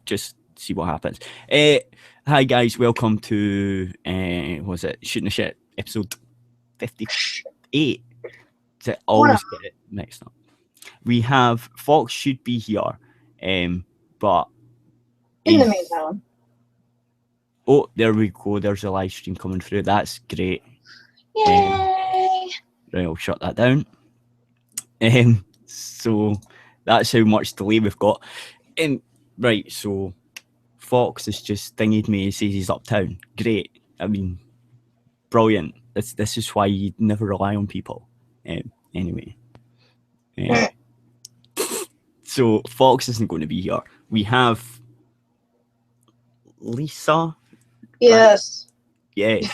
just see what happens. Hi guys, welcome to Shooting the Shit episode 58. To always get it mixed up. We have Fox should be here, but in the meantime. Oh, there we go. There's a live stream coming through. That's great. Yay! Right, I'll shut that down. So that's how much delay we've got. Right, so Fox has just dinged me. He says he's uptown. Great. I mean, brilliant. This is why you never rely on people. Anyway. So Fox isn't going to be here. We have Lisa. Yes. Yes.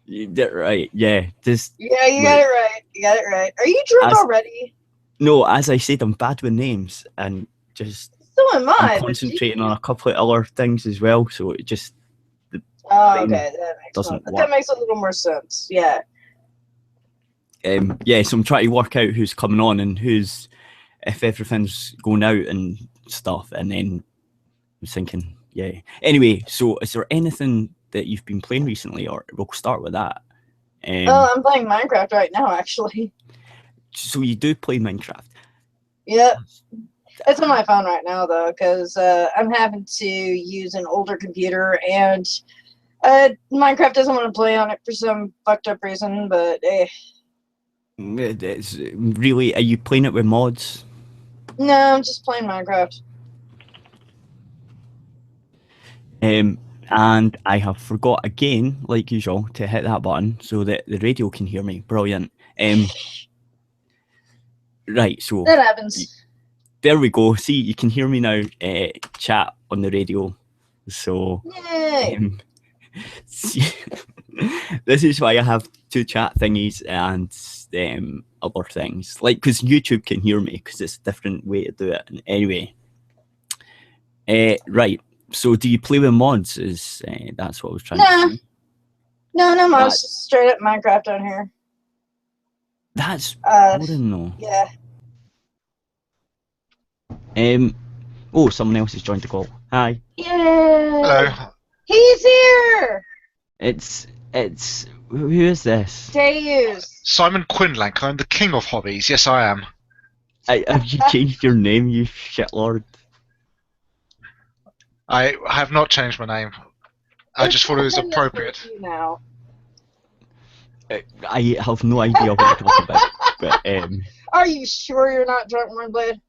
You did it right. Yeah. You got it right. You got it right. Are you drunk already? No, as I said, I'm bad with names and just so am I. I'm concentrating on a couple of other things as well, so it just okay, that makes a little more sense. Yeah. So I'm trying to work out who's coming on and if everything's going out and stuff, and then I was thinking, yeah. Anyway, so is there anything that you've been playing recently, or we'll start with that? I'm playing Minecraft right now, actually. So you do play Minecraft? Yeah. It's on my phone right now, though, because I'm having to use an older computer, and Minecraft doesn't want to play on it for some fucked up reason, but It's really, are you playing it with mods? No, I'm just playing Minecraft. And I have forgot again, like usual, to hit that button so that the radio can hear me. Brilliant. Right, so that happens. There we go. See, you can hear me now. Chat on the radio. So this is why I have two chat thingies and other things, like, because YouTube can hear me because it's a different way to do it. And anyway, right. So do you play with mods? That's what I was trying to say. No mods. Straight up Minecraft on here. That's boring though. Yeah. Oh, someone else has joined the call. Hi. Yay! Hello. He's here. It's who is this? Deus. Simon Quinlank. I'm the king of hobbies. Yes, I am. Have you changed your name, you shitlord? I have not changed my name. I just thought it was appropriate. Now. I have no idea what you're talking about. But are you sure you're not drunk, Moonblade?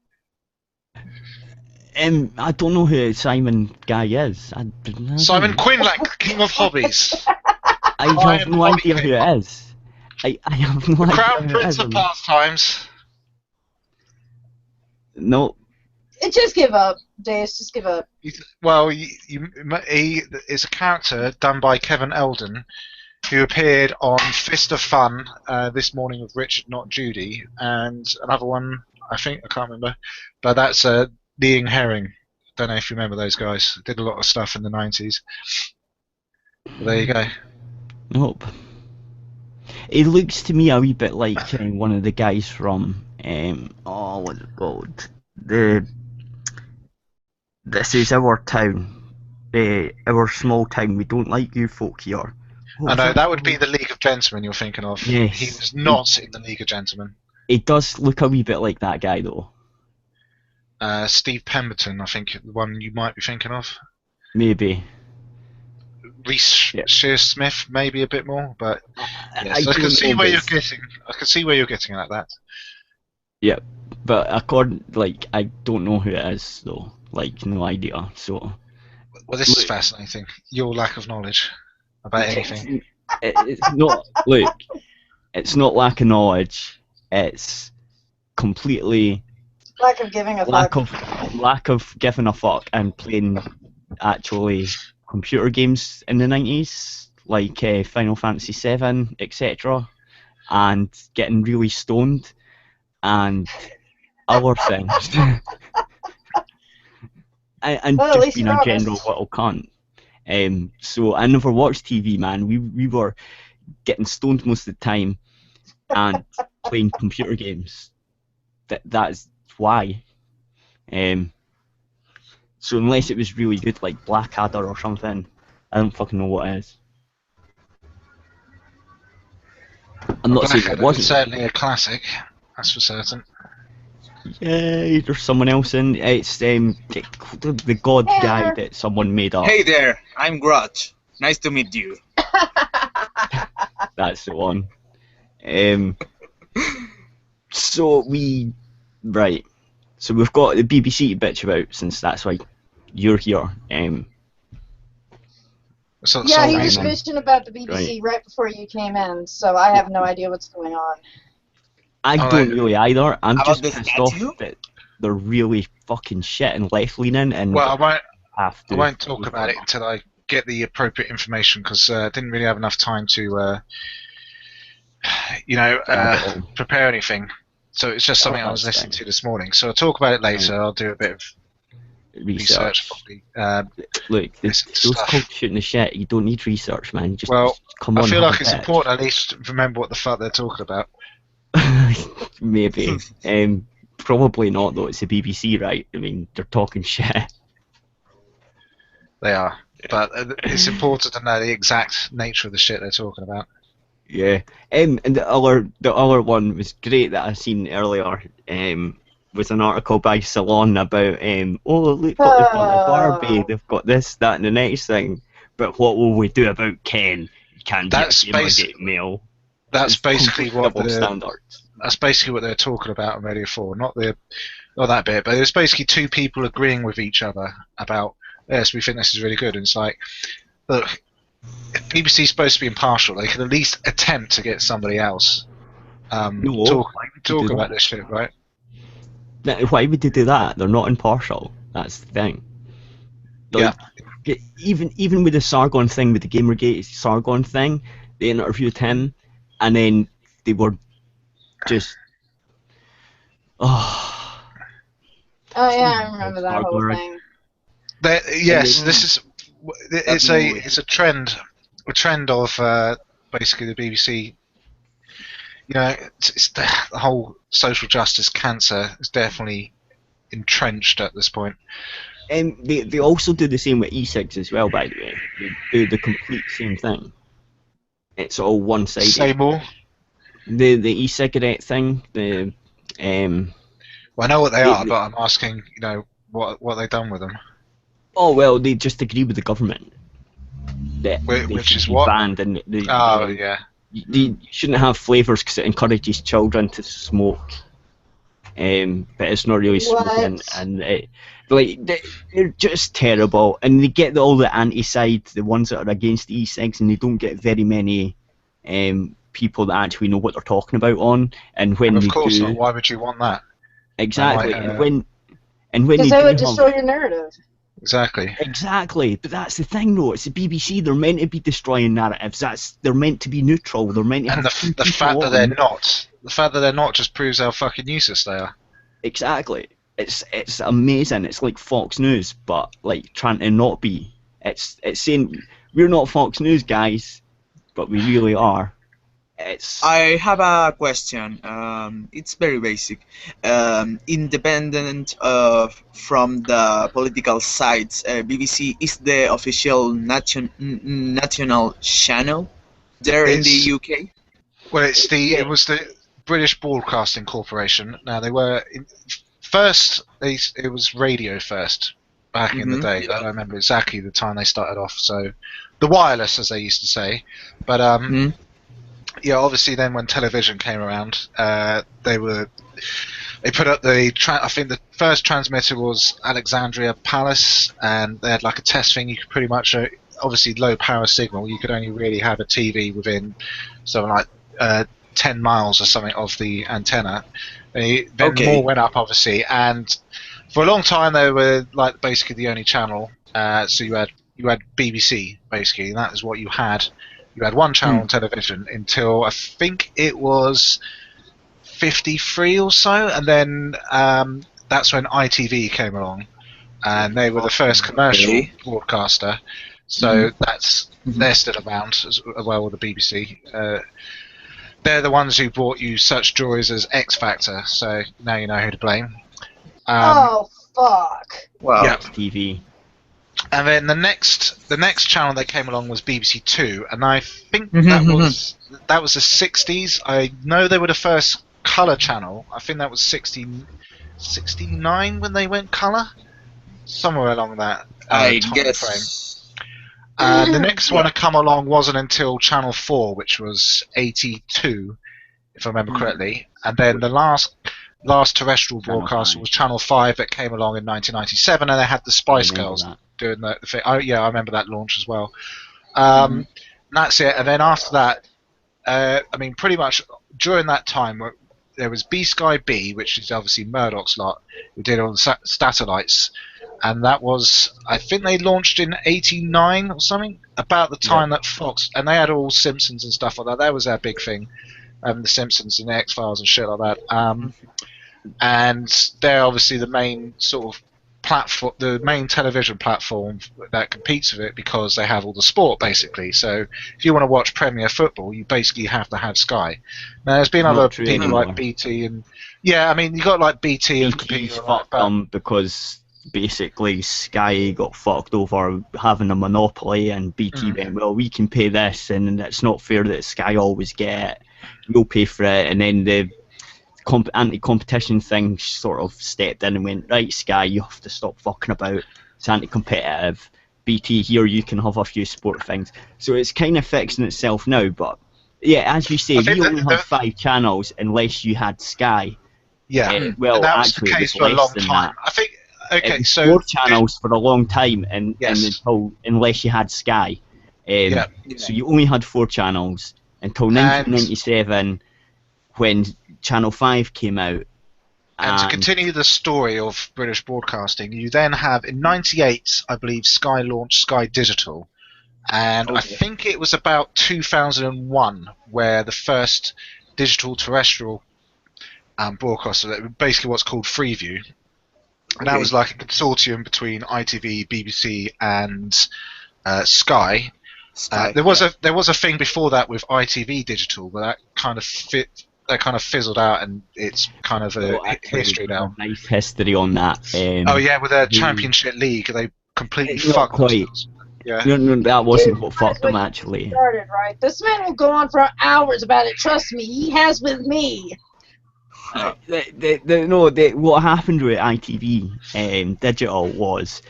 I don't know who Simon guy is. Simon Quinlank, king of hobbies. I have no idea who it is. I have no idea. Crown Prince of Pastimes. No. Just give up, Deus. Just give up. Well, he is a character done by Kevin Eldon, who appeared on Fist of Fun this morning with Richard Not Judy, and another one, I can't remember, but that's Leing Herring. Don't know if you remember those guys. Did a lot of stuff in the 90s. Well, there you go. Nope. It looks to me a wee bit like one of the guys from what's it called? This is our town, our small town. We don't like you folk here. I know, that would be the League of Gentlemen you're thinking of. Yes. He was not in the League of Gentlemen. It does look a wee bit like that guy, though. Steve Pemberton, I think, the one you might be thinking of. Maybe. Reese Shearsmith, maybe a bit more, but yes, I can see where you're getting. I can see where you're getting at that. Yeah, but I don't know who it is though. Like, no idea. So. Well, this is fascinating. Your lack of knowledge about anything. It's not. Look, it's not lack of knowledge. It's completely lack of giving a fuck. Lack of giving a fuck and playing actually computer games in the 90s, like Final Fantasy VII, etc., and getting really stoned and other things. and just being a general little cunt. So I never watched TV, man. We were getting stoned most of the time and playing computer games. That's why. So unless it was really good, like Blackadder or something, I don't fucking know what it is. I'm not saying it Blackadder is wasn't. certainly a classic, that's for certain. Yeah, there's someone else in. It's the god guy that someone made up. Hey there, I'm Grudge. Nice to meet you. That's the one. So So we've got the BBC to bitch about, since that's why you're here. Yeah, he was bitching about the BBC right before you came in, so I have no idea what's going on. I don't really either. I'm About just the pissed off statue? that they're really fucking shit and left-leaning, and Well, I have to. won't talk about it until I get the appropriate information, because I didn't really have enough time to, prepare anything. So it's just something I was listening to this morning. So I'll talk about it later. I'll do a bit of research probably. Look, those called shooting the shit. You don't need research, man. You just come on. I feel have like a it's bitch. important at least to remember what the fuck they're talking about. Maybe. Probably not, though. It's the BBC, right? I mean, they're talking shit. They are. But it's important to know the exact nature of the shit they're talking about. Yeah. And the other one was great that I seen earlier. Was an article by Salon about look what they've done with Barbie. They've got this, that, and the next thing. But what will we do about Ken? You can't get mail. That's basically what standards. That's basically what they're talking about on Radio 4. Not that bit, but it's basically two people agreeing with each other about, yes, we think this is really good. And it's like, look, if BBC's supposed to be impartial, they can at least attempt to get somebody else talk about this shit, right? Why would they do that? They're not impartial. That's the thing. Like, yeah. Even with the Sargon thing, with the Gamergate Sargon thing, they interviewed him, and then they were just... Oh yeah, I remember that whole thing. It's a trend of basically the BBC. You know, it's the whole social justice cancer is definitely entrenched at this point. And they also do the same with e-cigs as well, by the way. They do the complete same thing. It's all one-sided. Say more. The e-cigarette thing. Well, I know what they are, but I'm asking, what they've done with them. Oh well, they just agree with the government. Which is what? Banned and yeah. You shouldn't have flavours because it encourages children to smoke. But it's not really smoking, and they're just terrible. And they get all the anti-side, the ones that are against e-cigs, and they don't get very many people that actually know what they're talking about on. And when of course not. Why would you want that? Exactly. And when because they would destroy your narrative. Exactly. But that's the thing, though. It's the BBC. They're meant to be destroying narratives. They're meant to be neutral. They're meant to. And the fact that they're not. The fact that they're not just proves how fucking useless they are. Exactly. It's amazing. It's like Fox News, but like trying to not be. It's saying we're not Fox News, guys, but we really are. I have a question. It's very basic. Independent from the political sides, BBC is the official national channel there in the UK. Well, it was the British Broadcasting Corporation. Now they were first. It was radio first back in the day. I don't remember exactly the time they started off. So the wireless, as they used to say, but yeah, obviously then when television came around, they put up I think the first transmitter was Alexandria Palace, and they had like a test thing. You could pretty much, obviously low power signal, you could only really have a TV within something like 10 miles or something of the antenna. Then more went up, obviously, and for a long time they were like basically the only channel. So you had BBC basically, and that is what you had. You had one channel on television until I think it was 53 or so, and then that's when ITV came along, and they were the first commercial broadcaster. So they're still around as well with the BBC. They're the ones who brought you such joys as X Factor. So now you know who to blame. Oh fuck. Wow. Yeah. TV. And then the next channel that came along was BBC Two, and I think that was the 60s. I know they were the first colour channel. I think that was 69 when they went colour, somewhere along that I time guess. frame. The next one to come along wasn't until Channel 4, which was 82, if I remember correctly. And then the last terrestrial Channel broadcaster 5. was Channel 5 that came along in 1997, and they had the Spice remember Girls that. doing the thing. Oh, yeah, I remember that launch as well. And that's it. And then after that, I mean, pretty much during that time, there was B Sky B, which is obviously Murdoch's lot, who did all the satellites. And that was, I think they launched in 89 or something, about the time that Fox, and they had all Simpsons and stuff like that. That was their big thing, the Simpsons and the X-Files and shit like that. And they're obviously the main sort of platform, the main television platform that competes with it, because they have all the sport basically. So if you want to watch Premier Football, you basically have to have Sky. Now there's been other people like BT and I mean you got like BT and BT's fucked them because basically Sky got fucked over having a monopoly, and BT went, well, we can pay this, and it's not fair that Sky always get it. We'll pay for it. And then the anti-competition thing sort of stepped in and went, right, Sky, you have to stop fucking about. It's anti-competitive. BT, here you can have a few sport things. So it's kind of fixing itself now. But yeah, as you say, we only had 5 channels unless you had Sky. Yeah, well, and that was actually, the it case was for a less long than time. that. I think. Okay, it was so 4 channels for a long time, and unless you had Sky. So you only had 4 channels until 1997, when Channel 5 came out. And to continue the story of British broadcasting, you then have in '98, I believe, Sky launched Sky Digital, and I think it was about 2001 where the first digital terrestrial broadcaster, basically what's called Freeview. And that was like a consortium between ITV, BBC, and Sky. There was a thing before that with ITV Digital, but that kind of fizzled out, and it's kind of a history now. Nice history on that. With their Championship League, they completely fucked themselves. Yeah. No, that wasn't what fucked them actually. Started, right? This man will go on for hours about it. Trust me, he has with me. What happened with ITV Digital was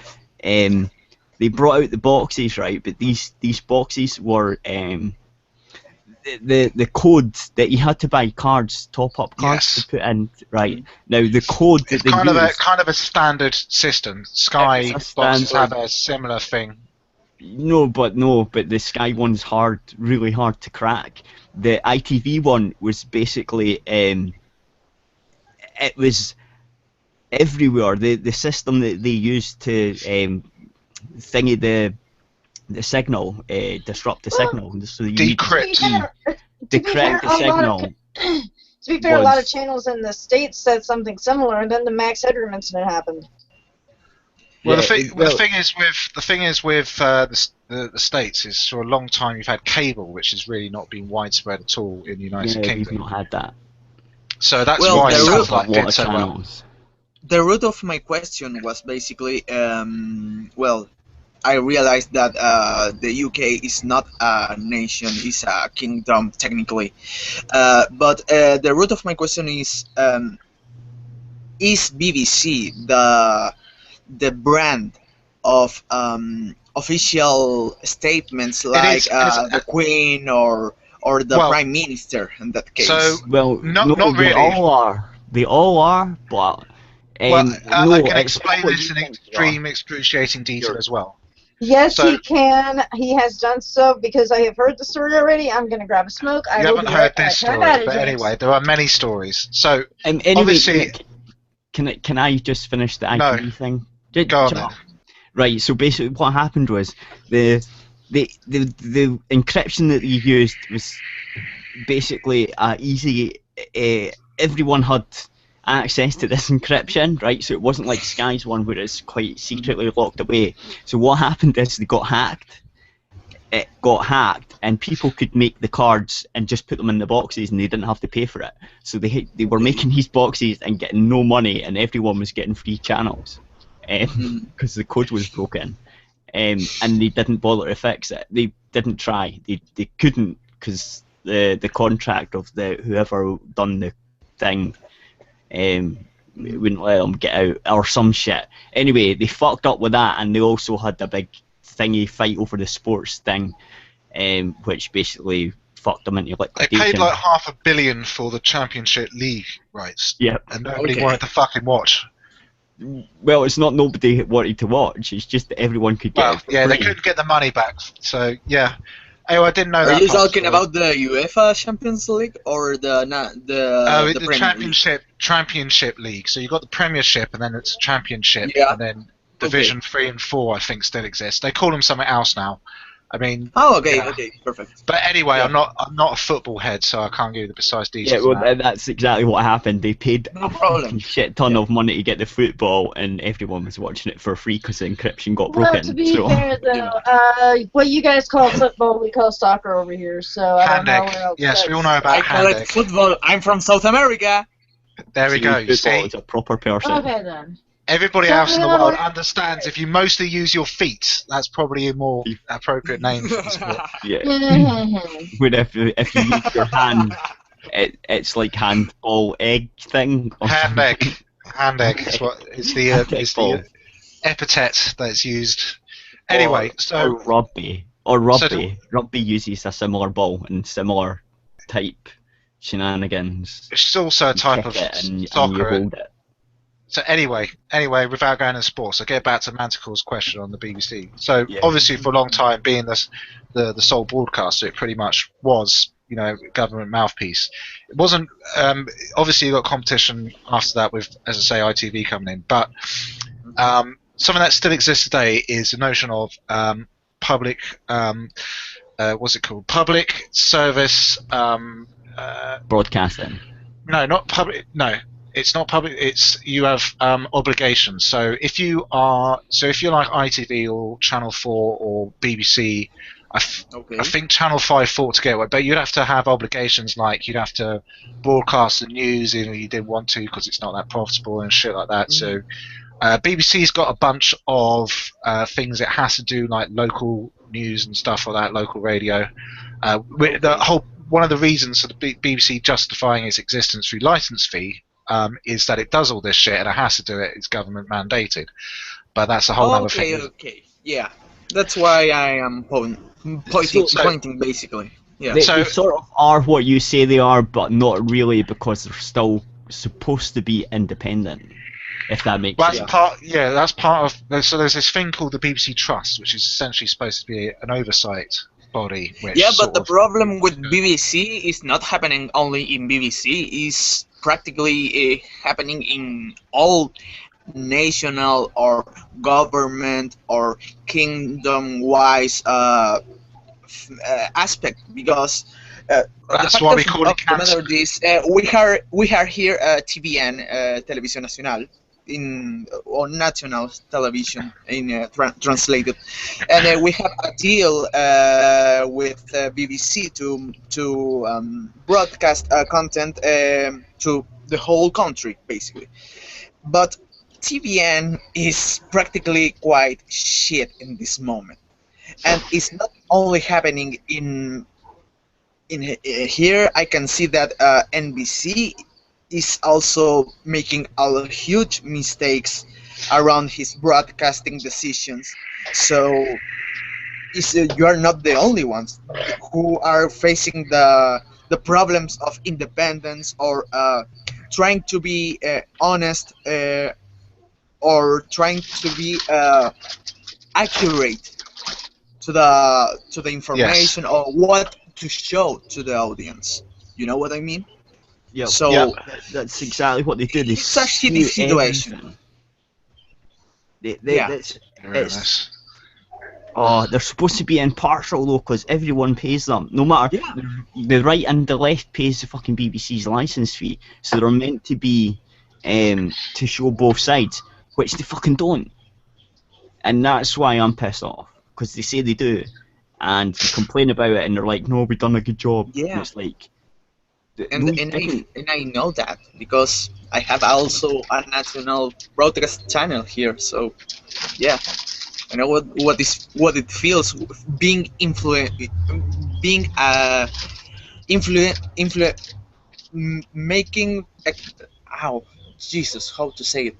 they brought out the boxes, right? But these boxes were the code that you had to buy cards, top-up cards to put in, right? Now the code that they used, kind of a standard system. Sky boxes have a similar thing. No, but the Sky one's really hard to crack. The ITV one was basically it was everywhere. The system that they used to thingy the signal, disrupt the signal, so you decrypt the signal. To be fair, a lot of channels in the States said something similar, and then the Max Headroom incident happened. Well, the thing is with the States is for a long time you've had cable, which has really not been widespread at all in the United Kingdom. We've not had that. So that's why satellite did so well. The root of my question was basically, I realized that the UK is not a nation, it's a kingdom technically. But the root of my question is BBC the brand of official statements like the Queen or the Prime Minister in that case? So, not really. They all are, but I can explain this in extreme excruciating detail as well. Yes, he can. He has done so because I have heard the story already. I'm going to grab a smoke. You haven't heard this story, but anyway, there are many stories. So, anyway, obviously... Can I just finish the ITV thing? Go on then. Right, so basically what happened was the encryption that you used was basically easy. Everyone had access to this encryption, right? So it wasn't like Sky's one where it's quite secretly locked away. So what happened is they got hacked. It got hacked, and people could make the cards and just put them in the boxes, and they didn't have to pay for it. So they were making these boxes and getting no money, and everyone was getting free channels. because the code was broken, and they didn't bother to fix it. They didn't try. They couldn't, because the contract of whoever done the thing wouldn't let them get out or some shit. Anyway, they fucked up with that, and they also had a big thingy fight over the sports thing, which basically fucked them into They liquidation. paid like $500 million for the Championship League rights. Yep. And nobody wanted to fucking watch. Well, it's not nobody wanted to watch. It's just that everyone could get. Well, it for yeah, they free. couldn't get the money back. So yeah. Oh, I didn't know that. Are you part, talking sorry. about the UEFA Champions League or the the Premier League? Championship League. So you got the Premiership, and then it's Championship, Yeah. and then Division 3 and 4, I think, still exist. They call them something else now. I mean. Oh, okay, yeah. okay, perfect. But anyway, Yeah. I'm not a football head, so I can't give you the precise Yeah, details. well, of that. that's exactly what happened. They paid No a problem. fucking shit ton of money to get the football, and everyone was watching it for free because the encryption got Well, broken. to be so. fair though, what you guys call football, we call soccer over here. So I don't know Hand where egg. else. Yes, we all know I about call hand it egg. football. I'm from South America. There we See, go. You football see, is a proper person. Okay then. everybody So, else in the you know, world understands if you mostly use your feet, that's probably a more appropriate name for the sport. Yeah. Mhm. But if you use your hand, it's like handball egg thing. or Hand something. egg. Hand egg is what is the Hand egg is ball. the epithet that's used. Anyway, or so rugby. Or rugby. Rugby uses a similar ball and similar type shenanigans. it's also a type of Kick it and you soccer. hold it. So anyway, without going into sports, I'll get back to Manticle's question on the BBC. So Yeah. obviously, for a long time, being the sole broadcaster, it pretty much was, government mouthpiece. It wasn't. Obviously, you got competition after that with, as I say, ITV coming in. But something that still exists today is the notion of public. What's it called? Public service. Broadcasting. No, not public. No, it's not public. It's you have obligations. So if you're like ITV or Channel 4 or BBC, Okay. I think Channel 5 fought to get away, but you'd have to have obligations like you'd have to broadcast the news even if you didn't want to because it's not that profitable and shit like that. So BBC's got a bunch of things it has to do, like local news and stuff like that, local radio. One of the reasons for the BBC justifying its existence through license fee is that it does all this shit and it has to do it. It's government mandated, but that's a whole other thing. Okay. Yeah. That's why I am pointing basically. Yeah. They So- sort of are what you say they are, but not really because they're still supposed to be independent. If that makes Well, sense. that's part of. So there's this thing called the BBC Trust, which is essentially supposed to be an oversight body. Which Yeah, sort but the of- problem with BBC is not happening only in BBC. It's practically happening in all national or government or kingdom-wise aspect because. That's the fact why we of- call it of the matter cancer. is, we are here TVN, Televisión Nacional, on national television translated, and we have a deal with BBC to broadcast content to the whole country basically, but TVN is practically quite shit in this moment, and it's not only happening in here. I can see that NBC is also making a huge mistakes around his broadcasting decisions. So you are not the only ones who are facing the problems of independence or trying to be honest or trying to be accurate to the information or what to show to the audience. You know what I mean? Yeah, So that's exactly what they do. They it's a shitty skew situation. everything. They, Yeah. it's they're supposed to be impartial though, because everyone pays them. No matter the right and the left pays the fucking BBC's license fee, so they're meant to be to show both sides, which they fucking don't. And that's why I'm pissed off, because they say they do, and they complain about it, and they're like, "No, we've done a good job." Yeah. And it's like, And I know that because I have also a national broadcast channel here. So yeah, I know what it feels being being making how to say it,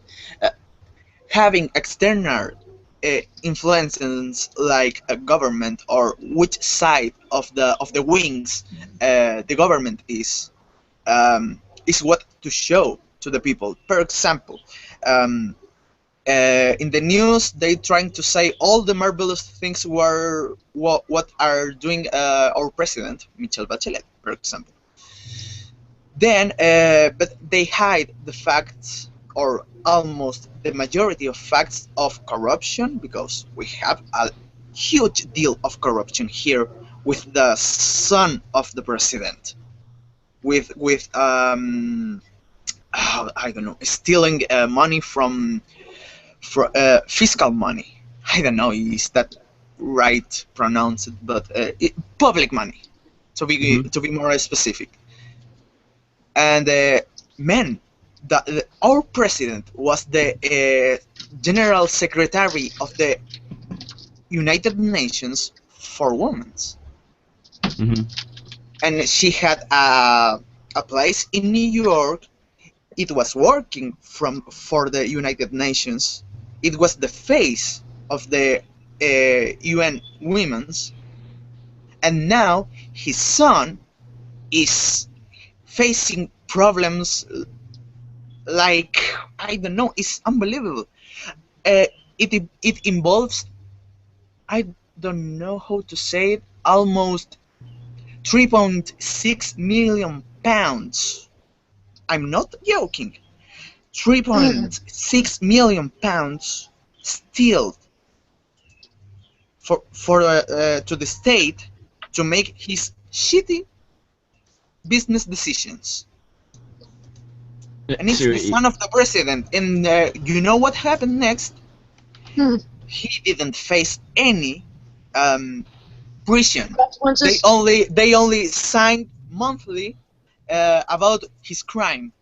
having external influences like a government or which side of the wings the government is what to show to the people. Per example, in the news they trying to say all the marvelous things were what are doing our president Michelle Bachelet, per example. Then, but they hide the facts, or almost the majority of facts of corruption, because we have a huge deal of corruption here with the son of the president, with I don't know, stealing money from fiscal money. I don't know, is that right pronounced, but public money, to be more specific. And man, our president was the general secretary of the United Nations for Women, and she had a place in New York. It was working for the United Nations. It was the face of the UN Women's, and now his son is facing problems like, I don't know, it's unbelievable. It involves, I don't know how to say it, almost 3.6 million pounds. I'm not joking. 3.6 million pounds steal to the state to make his shitty business decisions. And it's the son of the president. And you know what happened next? He didn't face any prison. They only signed monthly about his crime.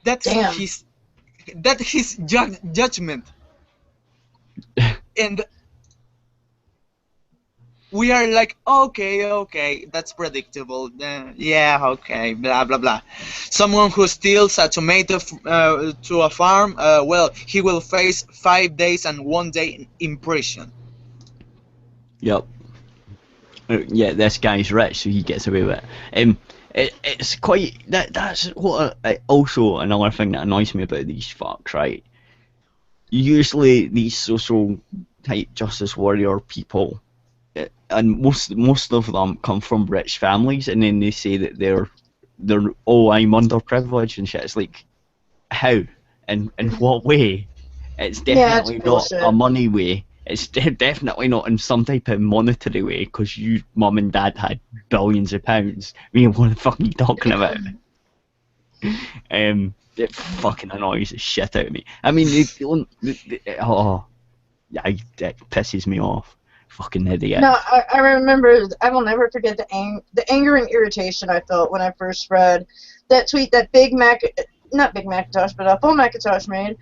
That's his judgment. And we are like, okay, that's predictable. Yeah, okay, blah blah blah. Someone who steals a tomato to a farm, well, he will face 5 days and 1 day in prison. Yep. Yeah, this guy's rich, so he gets away with it. It's quite that's what also another thing that annoys me about these fucks, right? Usually these social type justice warrior people, and most of them come from rich families, and then they say that they're I'm underprivileged and shit. It's like, how? And in what way? It's definitely not a money way. It's definitely not in some type of monetary way, because you mum and dad had billions of pounds. I mean, what the fuck are you talking about? It fucking annoys the shit out of me. I mean, it pisses me off. Fucking idiot. No, I remember. I will never forget the anger and irritation I felt when I first read that tweet that not Big Macintosh, but Full Macintosh made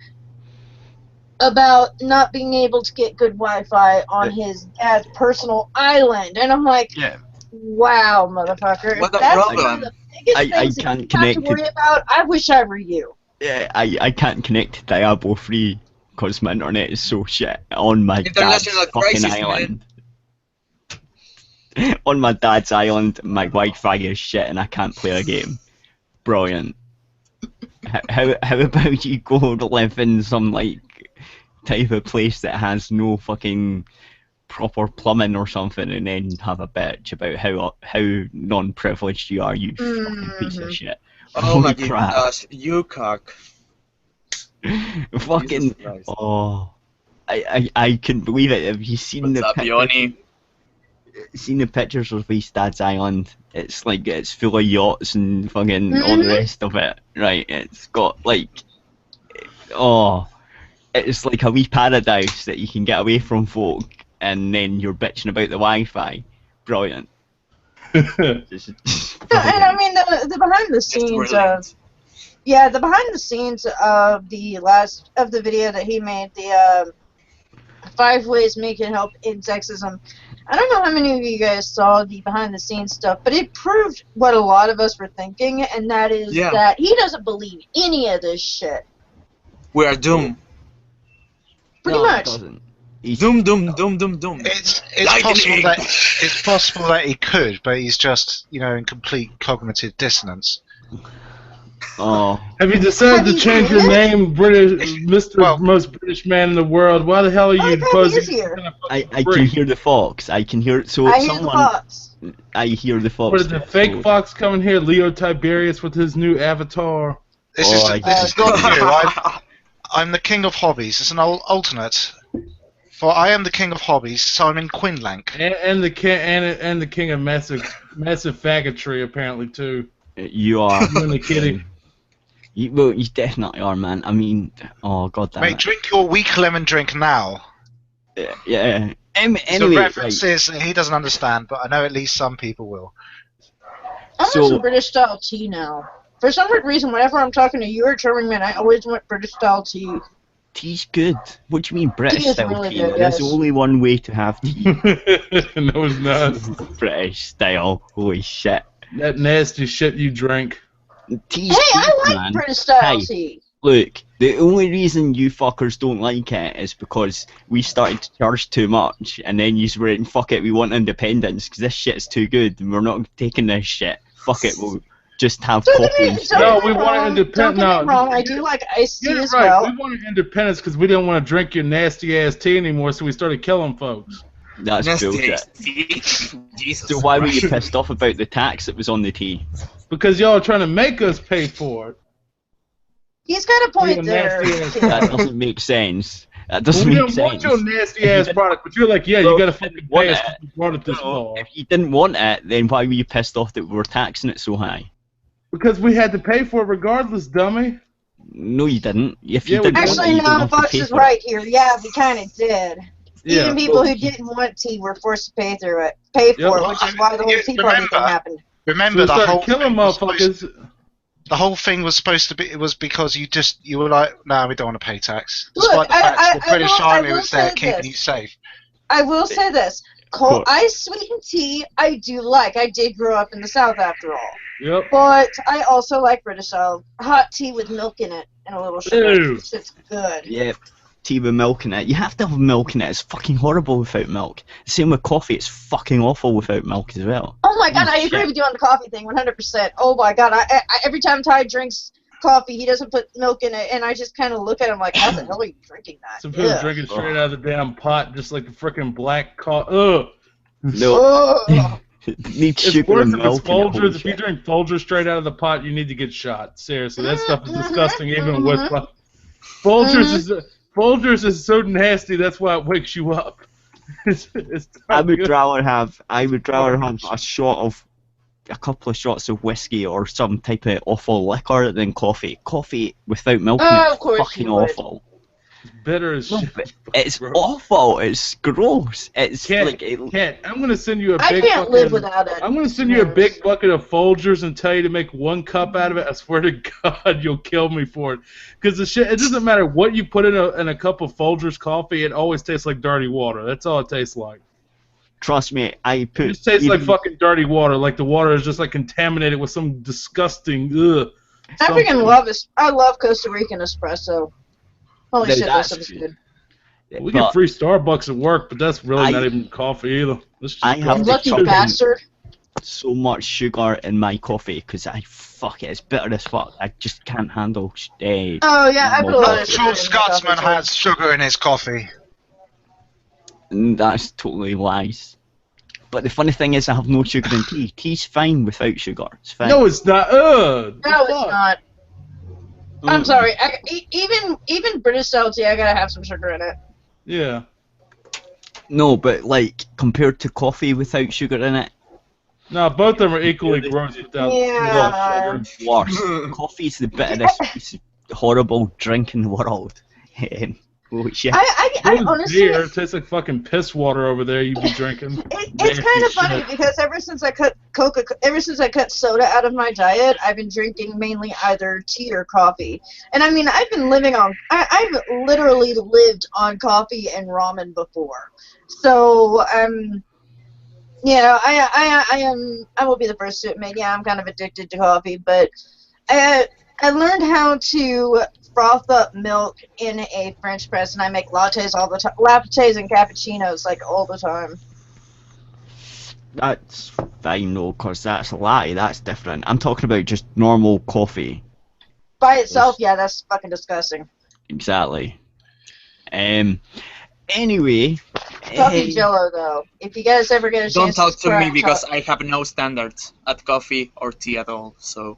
about not being able to get good Wi-Fi on his dad's personal island, and I'm like, wow, motherfucker! What if that's problem? one of the biggest things that you have to worry about, I wish I were you. Yeah, I can't connect to Diablo 3 because my internet is so shit on my dad's fucking island. On my dad's island, my Wi-Fi is shit and I can't play a game. Brilliant. How about you go live in some like type of place that has no fucking proper plumbing or something, and then have a bitch about how non-privileged you are, you fucking piece of shit. Oh my gosh, you cock. Fucking I couldn't believe it. Have you seen the pictures of East Dad's Island? It's like, it's full of yachts and fucking all the rest of it, right? It's got like, it's like a wee paradise that you can get away from folk, and then you're bitching about the Wi-Fi. Brilliant. And I mean the behind the scenes of the behind the scenes of the video that he made, the 5 ways men can help in sexism. I don't know how many of you guys saw the behind the scenes stuff, but it proved what a lot of us were thinking, and that is that he doesn't believe any of this shit. We are doomed. Pretty much. Doom. It's possible that he could, but he's just, in complete cognitive dissonance. Oh. Have you decided to change your name, most British man in the world? Why the hell are you posing? I can hear the fox. I can hear it. So I hear the fox. I hear the fox. What is the fake fox coming here? Leo Tiberius with his new avatar. This is not you. I'm the king of hobbies. It's an alternate. For I am the king of hobbies, so I'm in Quinlank. And the king of massive faggotry, apparently too. You are. You and the kitty. You definitely are, man. I mean, oh god damn it. Mate, drink your weak lemon drink now. Yeah. Anyway, the references he doesn't understand, but I know at least some people will. I want some British style tea now. For some weird reason, whenever I'm talking to you or German man, I always want British style tea. Tea's good. What do you mean British style really tea? good, There's only one way to have tea. No, it's not. British style. Holy shit. That nasty shit you drink. Tea's hey, good, I like man. British style tea. Look, the only reason you fuckers don't like it is because we started to charge too much, and then you were fuck it, we want independence, because this shit's too good, and we're not taking this shit. Fuck it, we'll just have coffee instead. No, we want independence. Don't get me wrong, I do like iced tea as right. well. We wanted independence because we didn't want to drink your nasty-ass tea anymore, so we started killing folks. That's bullshit. So why were you pissed off about the tax that was on the tea? Because y'all are trying to make us pay for it. He's got a point there. That doesn't make sense. That doesn't make sense. We don't want your nasty-ass product, but you're like, yeah, you gotta fucking pay us because we brought it this far. If you didn't want it, then why were you pissed off that we were taxing it so high? Because we had to pay for it regardless, dummy. No, you didn't. If you didn't actually, no, Fox is right here. Yeah, we kind of did. Yeah. Even people who didn't want tea were forced to pay for it, which is why the whole Tea Party thing happened. Remember, the whole killing motherfuckers. The whole thing was supposed to be. It was because you were like, no, we don't want to pay tax. Look, Despite the fact the British Army was there keeping you safe. I will say this: cold ice sweetened tea, I do like. I did grow up in the South, after all. Yep. But I also like British style hot tea with milk in it and a little sugar. It's good. Yeah, tea with milk in it. You have to have milk in it. It's fucking horrible without milk. Same with coffee. It's fucking awful without milk as well. Oh my god, I agree with you on the coffee thing, 100%. Oh my god, I every time Ty drinks coffee, he doesn't put milk in it, and I just kind of look at him like, how the hell are you drinking that? Some people drinking straight out of the damn pot, just like a freaking black coffee. Ugh. No. Needs sugar and milk. If you drink Folgers straight out of the pot, you need to get shot. Seriously, that stuff is disgusting. Even with Folgers is so nasty. That's why it wakes you up. I would rather have a couple of shots of whiskey or some type of awful liquor than coffee. Coffee without milk in it is fucking awful. It's bitter as shit. It's awful. It's gross. It's Cat, I'm gonna send you a big. I can't live without it. I'm gonna send you a big bucket of Folgers and tell you to make 1 cup out of it. I swear to God, you'll kill me for it. Because the shit, it doesn't matter what you put in a cup of Folgers coffee. It always tastes like dirty water. That's all it tastes like. Trust me, it just tastes like fucking dirty water. Like the water is just like contaminated with some disgusting I freaking love this. I love Costa Rican espresso. Holy shit, that stuff is good. We get free Starbucks at work, but that's really not even coffee either. I have lucky bastard. So much sugar in my coffee because it's bitter as fuck. I just can't handle. Oh yeah, I put a lot of sugar. Scotsman has sugar in his coffee. That's totally lies. But the funny thing is, I have no sugar in tea. Tea's fine without sugar. It's fine. No, it's not. No, it's not. I'm sorry. Even British style tea, I gotta have some sugar in it. Yeah. No, but like compared to coffee without sugar in it. No, both of them are equally gross without sugar. Worse. Coffee's the bitterest horrible drink in the world. Oh shit. I honestly, beer. It tastes like fucking piss water over there. You be drinking. it's kind of funny because ever since I cut soda out of my diet, I've been drinking mainly either tea or coffee. And I mean, I've been living on. I've literally lived on coffee and ramen before. So yeah, I will be the first to admit, yeah, I'm kind of addicted to coffee, but I learned how to froth up milk in a French press, and I make lattes all the time. Lattes and cappuccinos, like, all the time. That's fine, though, because that's a latte. That's different. I'm talking about just normal coffee. By itself, yeah, that's fucking disgusting. Exactly. Anyway. Coffee Jello, though. If you guys ever get a Don't chance talk to try me because I have no standards at coffee or tea at all, so...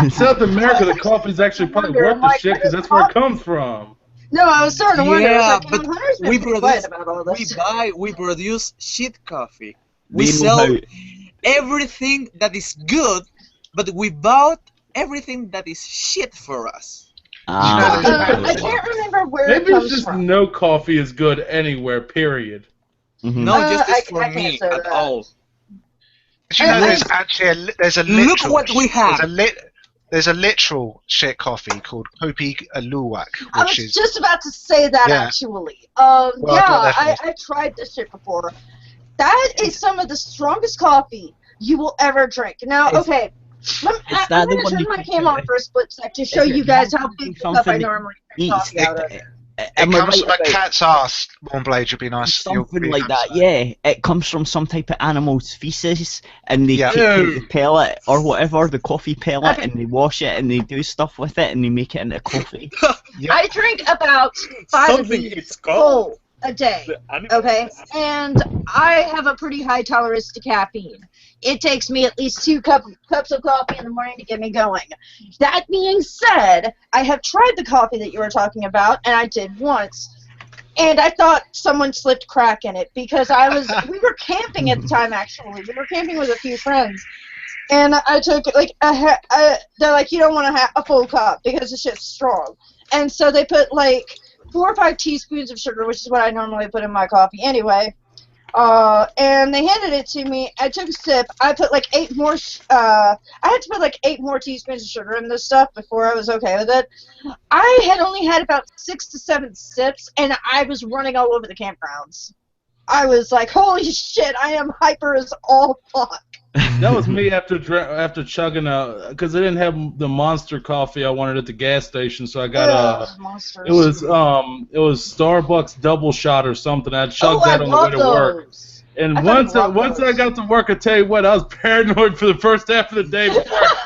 In South America, the coffee's actually probably worth the shit because that's where it comes from. No, I was starting to wonder. Yeah, Like, but Hunter's been we pretty quiet about all this. we produce shit coffee. We We know sell how- everything that is good, but we bought everything that is shit for us. I can't remember where it Maybe comes it's just from. no coffee is good anywhere, period. Mhm. No justice I for can't me say at that. all. Did you know there's actually there's a Look literal, what we have. There's a literal shit coffee called Kopi Luwak, I which was is just about to say that, Yeah. actually. Well, Yeah, definitely. I tried this shit before. That is some of the strongest coffee you will ever drink. Now, Is- okay, I'm that going the to one turn you my keep cam doing? on for a split sec to show Is it you guys how not big something the cup I that normally eats? drink coffee out of. it Am I comes right from a about cat's ass. Warmblade, you'd be nice. you'll something be like nice that? to Yeah, it comes from some type of animal's feces, and they Yeah. take out No. the pellet or whatever, the coffee pellet, Okay. and they wash it and they do stuff with it and they make it into coffee. Yeah. I drink about 5 of Something these it's called. whole a day. Okay, and I have a pretty high tolerance to caffeine. It takes me at least 2 cups of coffee in the morning to get me going. That being said, I have tried the coffee that you were talking about, and I did once, and I thought someone slipped crack in it because we were camping at the time, actually. We were camping with a few friends, and I took like they're like, you don't want to have a full cup because the shit's strong, and so they put like 4 or 5 teaspoons of sugar, which is what I normally put in my coffee anyway. And they handed it to me. I took a sip. I put like 8 more. I had to put like 8 more teaspoons of sugar in this stuff before I was okay with it. I had only had about 6 to 7 sips, and I was running all over the campgrounds. I was like, "Holy shit! I am hyper as all fuck." That was me after chugging because I didn't have the Monster coffee I wanted at the gas station, so I got Monsters. it was Starbucks double shot or something. I chugged that on the way to work. And I once fucking love I those. got to work, I tell you what, I was paranoid for the first half of the day before I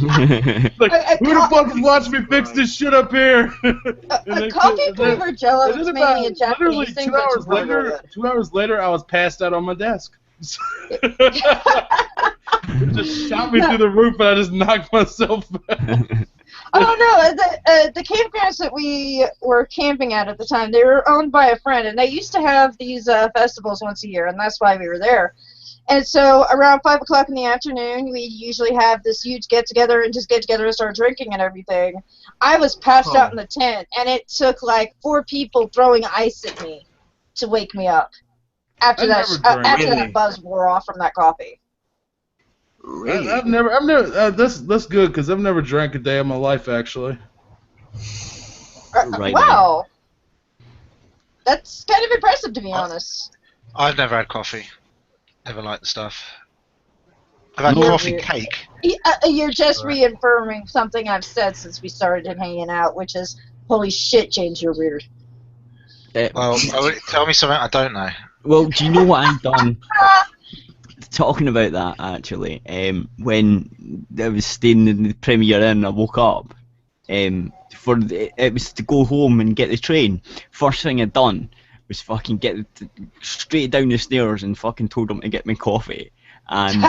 crashed. Like, who the fuck is watching me fix this shit up here? A coffee flavored Jello And is then mainly a about literally Japanese thing, 2 but hours it's really later, good. 2 hours later, I was passed out on my desk. It just shot me through the roof, and I just knocked myself out. Oh no, the campgrounds that we were camping at the time, they were owned by a friend, and they used to have these festivals once a year, and that's why we were there. And so around 5 o'clock in the afternoon, we usually have this huge get-together and just get together and start drinking and everything. I was passed out in the tent, and it took like 4 people throwing ice at me to wake me up. After that buzz wore off from that coffee. Really? I've never. That's good because I've never drank a day of my life actually. Right, Wow. That's kind of impressive, to be honest. I've never had coffee. Never liked the stuff. I've had coffee cake. You're just reaffirming something I've said since we started hanging out, which is, holy shit, James, you're weird. Well, tell me something I don't know. Well, do you know what I've done? Talking about that, actually, when I was staying in the Premier Inn, I woke up. It was to go home and get the train. First thing I'd done was fucking get straight down the stairs and fucking told them to get me coffee. And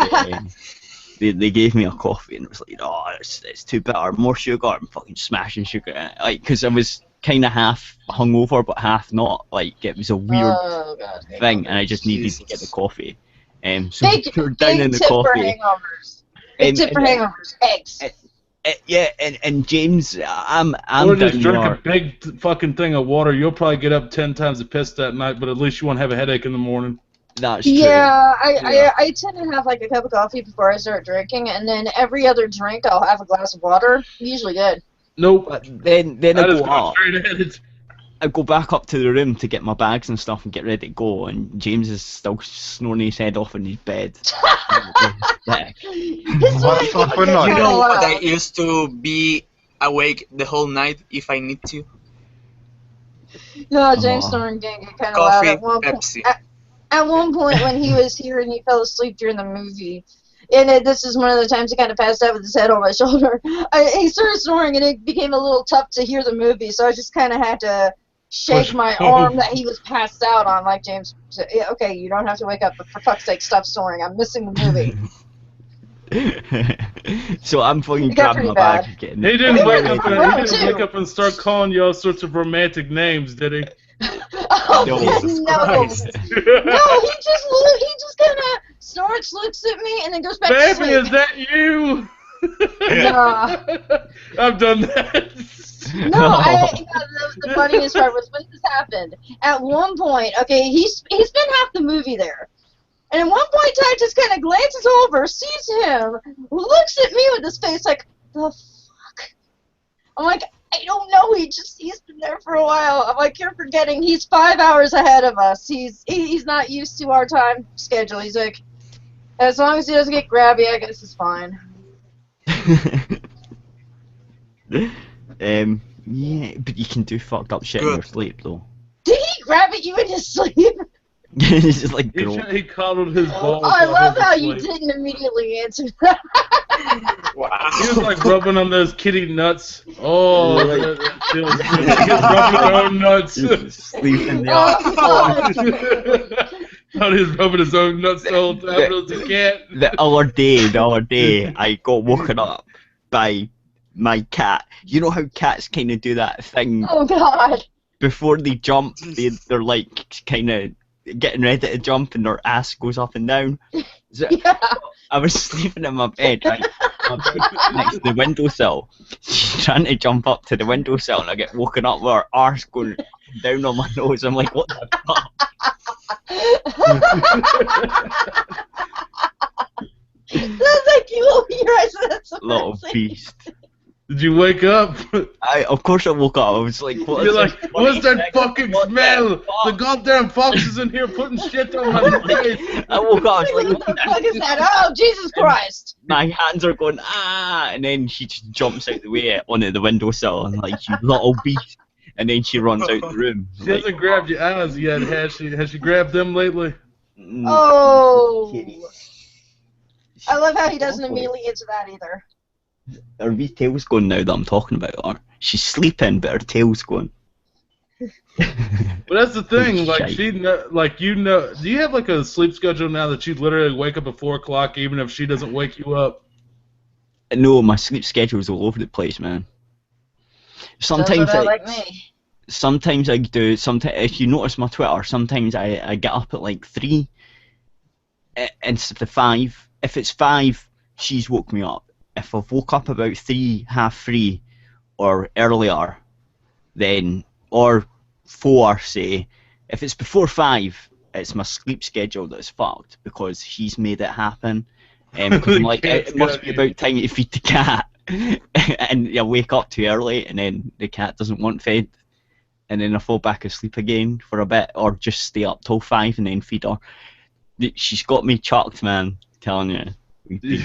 they gave me a coffee, and it was like, oh, it's too bitter, more sugar. I'm fucking smashing sugar in it. Like, because I was kind of half hungover, but half not. Like, it was a weird thing, and I just needed to get the coffee. So we poured down in the tip coffee. For hangovers. Big tip for hangovers. Eggs. Yeah, and James, I'm Or down just drink your- a big fucking thing of water. You'll probably get up 10 times the piss that night, but at least you won't have a headache in the morning. That's true. Yeah, Yeah. I tend to have like a cup of coffee before I start drinking, and then every other drink I'll have a glass of water. Usually good. Nope. But then I I just go go up. straight at it. I go back up to the room to get my bags and stuff and get ready to go, and James is still snoring his head off in his bed. Yeah. His Well, voice fuck, gets we're not- You kinda know what? loud. I used to be awake the whole night if I need to. No, James Oh. snoring did get kind of loud Coffee, at one point. Pepsi. At one point when he was here and he fell asleep during the movie, and this is one of the times he kind of passed out with his head on my shoulder. He started snoring and it became a little tough to hear the movie, so I just kind of had to shake Push my home. arm that he was passed out on. Like James said, "Yeah, okay, you don't have to wake up, but for fuck's sake, stop snoring. I'm missing the movie." So I'm fucking It got grabbing my pretty bag bad. and getting. He didn't wake up and Well, he didn't too. wake up and start calling you all sorts of romantic names, did he? Oh, No. no. Christ. No, he just kind of snorts, looks at me, and then goes back to Baby, sleep. is that you? Nah. I've done that. The funniest part was when this happened. At one point, okay, he spent half the movie there. And at one point, Ty just kind of glances over, sees him, looks at me with his face like, the fuck? I'm like, I don't know, he's been there for a while. I'm like, you're forgetting, he's 5 hours ahead of us. He's not used to our time schedule. He's like, as long as he doesn't get grabby, I guess it's fine. Yeah, but you can do fucked up shit in your sleep though. Did he grab at you in his sleep? It's just like gross. He coddled his balls. Oh, I while love he was how you asleep. didn't immediately answer that. Wow. He was like rubbing on those kitty nuts. Oh, that feels good. He was rubbing his own nuts. Sleep in the Thought he was rubbing his own nuts the whole time, but it was a cat. The other day, I got woken up by my cat. You know how cats kind of do that thing Oh God. before they jump? They're like kind of getting ready to jump, and their ass goes up and down. So Yeah. I was sleeping in my bed, right, next to the windowsill. She's trying to jump up to the windowsill, and I get woken up with her arse going down on my nose. I'm like, what the fuck? That's like you open your eyes and that's Little amazing. beast. Did you wake up? Of course I woke up. I was like, what You're is like, this what's that 20 seconds? fucking What the smell? The fuck? goddamn fox is in here putting shit on my face. I woke up, I was Like, like, what the fuck is that? Oh, Jesus Christ. my hands are going, ah, and then she just jumps out the way onto the windowsill, and like, you little beast. And then she runs out the room. She hasn't grabbed your eyes yet, has she? Has she grabbed them lately? Oh. Kitty. I love how he doesn't immediately answer that either. Her wee tail's going now that I'm talking about her. She's sleeping, but her tail's going. But that's the thing, like Shite. do you have like a sleep schedule now that you literally wake up at 4 o'clock even if she doesn't wake you up? No, my sleep schedule's all over the place, man. Sometimes Sometimes I like me. Sometimes I do. Sometimes, if you notice my Twitter, sometimes I get up at like 3 instead of 5. If it's 5, she's woke me up. If I've woke up about 3, half 3, or earlier, then, or 4, say, if it's before 5, it's my sleep schedule that's fucked because she's made it happen. Because I'm like, it must be about time to feed the cat. And I wake up too early, and then the cat doesn't want fed. And then I fall back asleep again for a bit, or just stay up till 5 and then feed her. She's got me chucked, man. Telling you.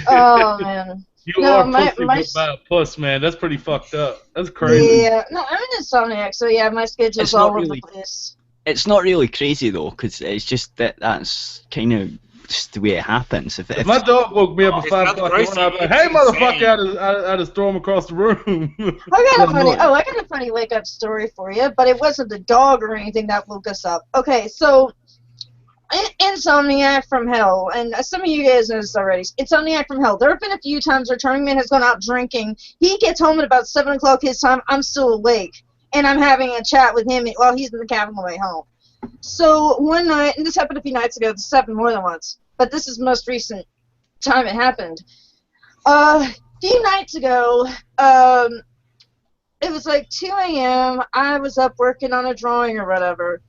Oh, man. You No, are my- pussy my- whipped by a puss, man. That's pretty fucked up. That's crazy. Yeah. No, I'm an insomniac, so yeah, my schedule's It's all not over really- the place. It's not really crazy though, because it's just that's kind of just the way it happens. If my dog woke me up at It's 5 not o'clock in the crazy, morning, I'd be like, it's hey, motherfucker, insane. I just throw him across the room. I got Yeah, a funny wake up story for you, but it wasn't the dog or anything that woke us up. Okay, so Insomniac from Hell, and some of you guys know this already. Insomniac from Hell. There have been a few times where Turning Man has gone out drinking. He gets home at about 7 o'clock his time. I'm still awake, and I'm having a chat with him while he's in the cab on the way home. So one night, and this happened a few nights ago. This happened more than once, but this is the most recent time it happened. few nights ago, it was like 2 a.m. I was up working on a drawing or whatever.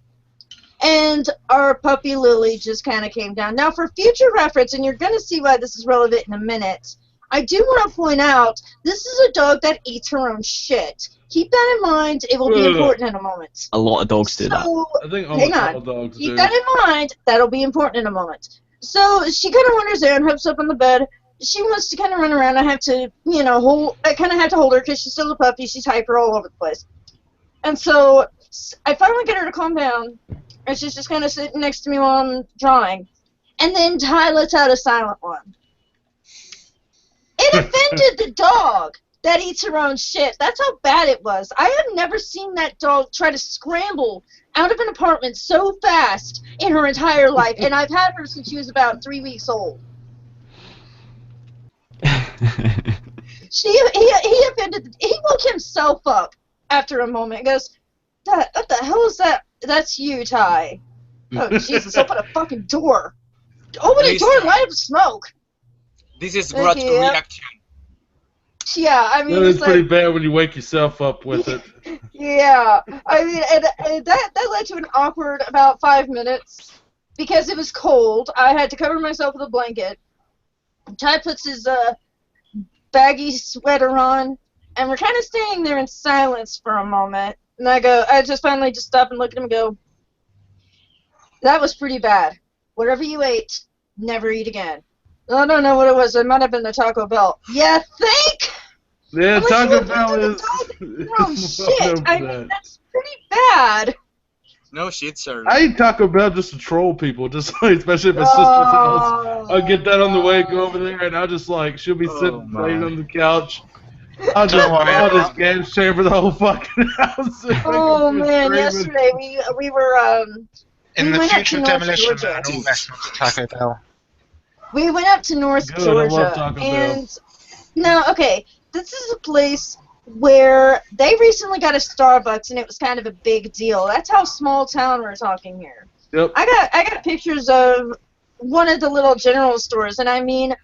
And our puppy Lily just kind of came down. Now, for future reference, and you're going to see why this is relevant in a minute, I do want to point out, this is a dog that eats her own shit. Keep that in mind. It will be important in a moment. A lot of dogs do that. I think almost all dogs do. Keep that in mind. That'll be important in a moment. So she kind of wanders there and hops up on the bed. She wants to kind of run around. I have to, I kind of have to hold her because she's still a puppy. She's hyper all over the place. And so I finally get her to calm down. And she's just kind of sitting next to me while I'm drawing. And then Ty lets out a silent one. It offended the dog that eats her own shit. That's how bad it was. I have never seen that dog try to scramble out of an apartment so fast in her entire life. And I've had her since she was about 3 weeks old. He offended. He woke himself up after a moment. He goes, what the hell is that? That's you, Ty. Oh, Jesus, open a fucking door. Open a door and light up smoke. This is grudge reaction. Yeah, I mean, it's pretty bad when you wake yourself up with it. Yeah, I mean, and that led to an awkward about 5 minutes because it was cold. I had to cover myself with a blanket. Ty puts his baggy sweater on, and we're kind of staying there in silence for a moment. And I just finally just stop and look at him and go, that was pretty bad. Whatever you ate, never eat again. I don't know what it was. It might have been the Taco Bell. Yeah, think? Yeah, Taco Bell is... Oh, shit. I mean, that's pretty bad. No shit, sir. I eat Taco Bell just to troll people, just like, especially if my sister's house. I'll get that on the way, go over there, and I'll just like, she'll be sitting playing on the couch. I'll just gas chamber the whole fucking house. Oh man, yesterday we were in the future demolition Georgia. and investment to Taco Bell. We went up to North Georgia, and now okay, this is a place where they recently got a Starbucks, and it was kind of a big deal. That's how small town we're talking here. Yep. I got pictures of one of the little general stores, and I mean,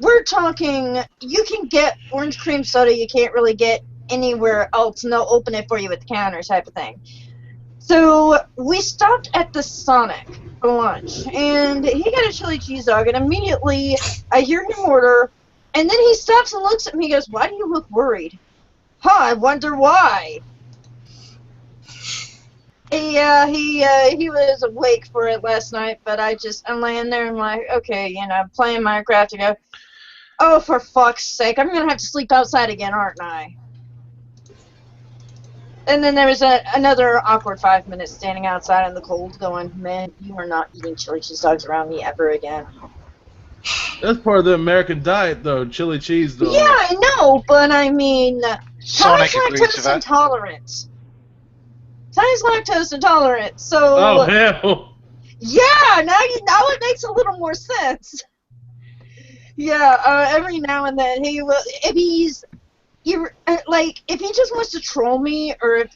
we're talking, you can get orange cream soda you can't really get anywhere else, and they'll open it for you at the counter type of thing. So we stopped at the Sonic for lunch, and he got a chili cheese dog, and immediately I hear him order, and then he stops and looks at me and goes, why do you look worried? I wonder why. Yeah, he was awake for it last night, but I'm laying there and I'm like, okay, playing Minecraft, and go, oh, for fuck's sake, I'm gonna have to sleep outside again, aren't I? And then there was another awkward 5 minutes standing outside in the cold going, man, you are not eating chili cheese dogs around me ever again. That's part of the American diet, though, chili cheese dogs. Yeah, I know, but I mean, Sonic Ty's agrees to lactose that. intolerant. Ty's lactose intolerant, so... Oh, hell. Yeah, now it makes a little more sense. Yeah, every now and then he will, if he just wants to troll me, or if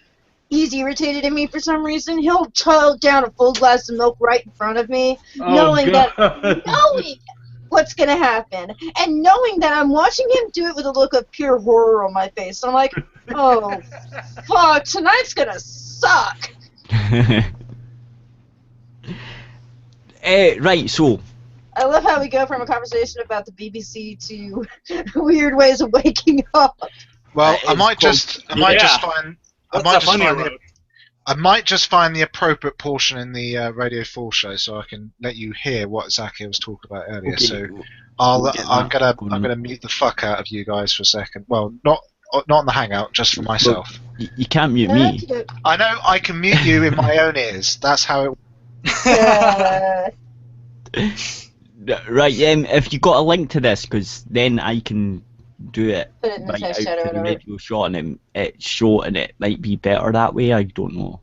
he's irritated at me for some reason, he'll chug down a full glass of milk right in front of me, knowing what's gonna happen, and knowing that I'm watching him do it with a look of pure horror on my face. I'm like, oh, fuck, tonight's gonna suck. Right, so. I love how we go from a conversation about the BBC to weird ways of waking up. Well, I might just find the appropriate portion in the Radio 4 show so I can let you hear what Zachary was talking about earlier. Okay. So I'm gonna mute the fuck out of you guys for a second. Well, not on the Hangout, just for myself. You can't mute me. I know I can mute you in my own ears. That's how it. Right, if you got a link to this, because then I can do it Put it in the right out text chat or to the whatever. radio show, and it's short, and it might be better that way. I don't know.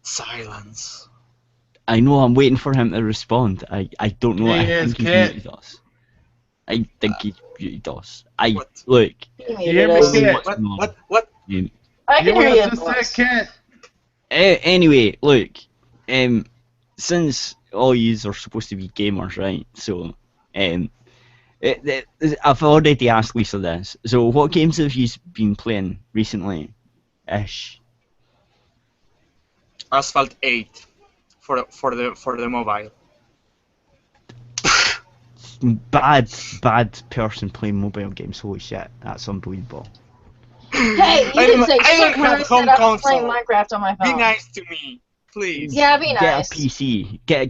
Silence. I know. I'm waiting for him to respond. I don't know. I think he's muted us. I think he's muted us. Look. You hear me, Cat? What? I can hear you. Cat? Anyway, look. since all yous are supposed to be gamers, right? So, I've already asked Lisa this. So, what games have you been playing recently? Ish. Asphalt 8 for the mobile. Bad person playing mobile games. Holy shit, that's unbelievable. Hey, you didn't say I don't shit when I have said home I was playing console. Minecraft on my Be phone. nice to me, please. Yeah, be nice. Get a PC. Get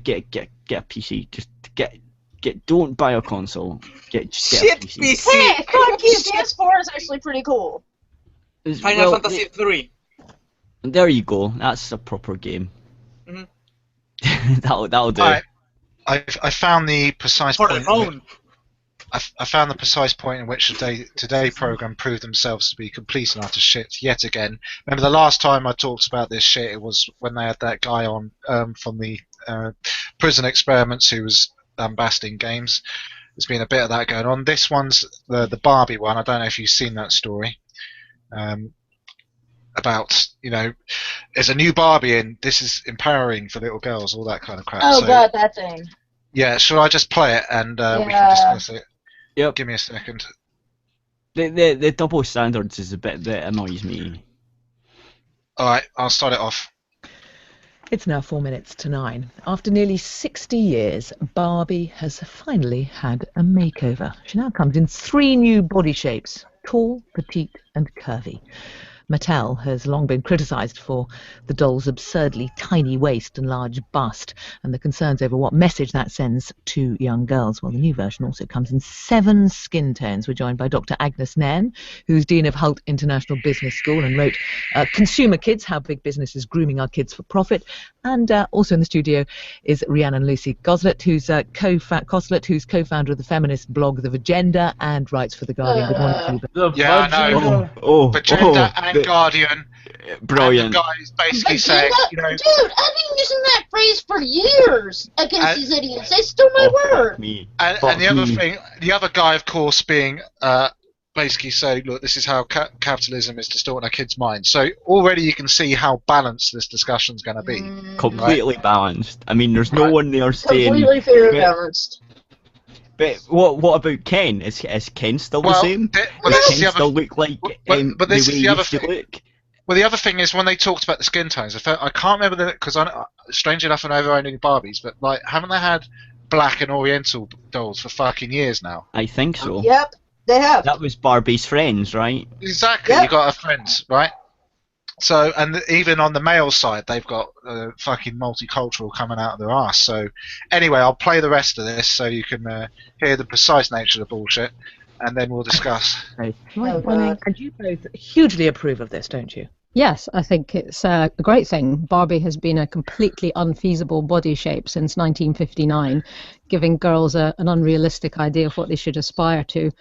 a PC. Just get. Don't buy a console. Just get Shit a PC. PC. Hey, fuck you. PS4 is actually pretty cool. Final Fantasy 3. There you go. That's a proper game. Mhm. that'll do. Alright, I found the precise For point. the phone. I found the precise point in which today program proved themselves to be complete and utter shit yet again. Remember the last time I talked about this shit? It was when they had that guy on from the prison experiments who was lambasting games. There's been a bit of that going on. This one's the Barbie one. I don't know if you've seen that story. About, there's a new Barbie in. This is empowering for little girls, all that kind of crap. Oh So, god, that thing. yeah, shall I just play it and we can Yeah. discuss it? Yep. Give me a second. The double standards is a bit that annoys me. Alright, I'll start it off. It's now 4 minutes to 9. After nearly 60 years, Barbie has finally had a makeover. She now comes in 3 new body shapes: tall, petite, and curvy. Mattel has long been criticised for the doll's absurdly tiny waist and large bust, and the concerns over what message that sends to young girls. Well, the new version also comes in 7 skin tones. We're joined by Dr. Agnes Nairn, who's Dean of Hult International Business School and wrote Consumer Kids, How Big Business is Grooming Our Kids for Profit. And also in the studio is Rhiannon Lucy Coslet, who's co-founder of the feminist blog The Vagenda and writes for The Guardian. Good morning to you. The Yeah, I know. vagina. Vagenda and Guardian. Brilliant. And the guy is basically saying, Dude, I've been using that phrase for years against these idiots. They stole my word. Me. and the other thing, the other guy, of course, being basically saying, look, this is how capitalism is distorting our kids' minds. So already you can see how balanced this discussion's going to be. Completely balanced. I mean, there's no one there saying. Completely fair and but- balanced. But what about Ken? Is Ken still the same? well, Does this is Ken the other. still look like but this the way is he the other used to thing. look? Well, the other thing is when they talked about the skin tones. I can't remember because strange enough, I know they're only Barbies, but like, haven't they had black and Oriental dolls for fucking years now? I think so. Yep, they have. That was Barbie's friends, right? Exactly. Yep. You got her friends, right? So, and even on the male side, they've got fucking multicultural coming out of their ass. So, anyway, I'll play the rest of this so you can hear the precise nature of the bullshit, and then we'll discuss. Right. Oh, God. And you both hugely approve of this, don't you? Yes, I think it's a great thing. Barbie has been a completely unfeasible body shape since 1959, giving girls an unrealistic idea of what they should aspire to.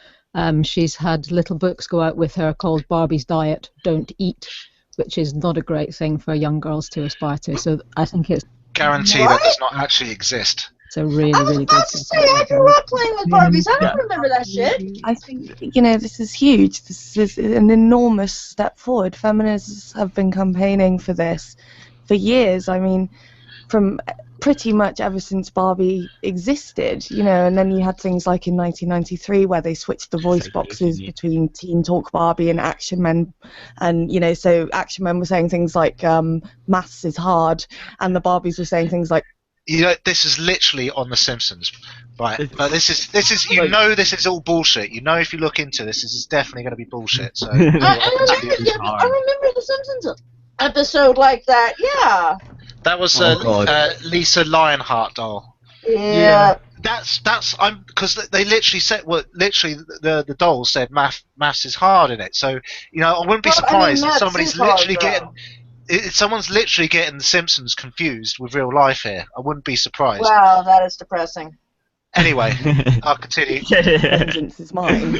She's had little books go out with her called Barbie's Diet, Don't Eat, which is not a great thing for young girls to aspire to. So I think it's Guarantee that does not actually exist. a really, I was really good about to say, I grew up playing with Barbies. I don't remember that shit. I think, this is huge. This is an enormous step forward. Feminists have been campaigning for this for years. I mean, from pretty much ever since Barbie existed, and then you had things like in 1993 where they switched the voice boxes between Teen Talk Barbie and Action Men, and so Action Men were saying things like maths is hard, and the Barbies were saying things like, this is literally on The Simpsons, right? But this is this is all bullshit. If you look into this is definitely going to be bullshit. So I remember the Simpsons episode like that. Yeah. that was Lisa Lionheart doll. Yeah. That's because they literally said the doll said maths is hard in it. So I wouldn't be surprised if somebody's literally someone's literally getting The Simpsons confused with real life here. I wouldn't be surprised. Wow, that is depressing. Anyway, I'll continue. vengeance is mine.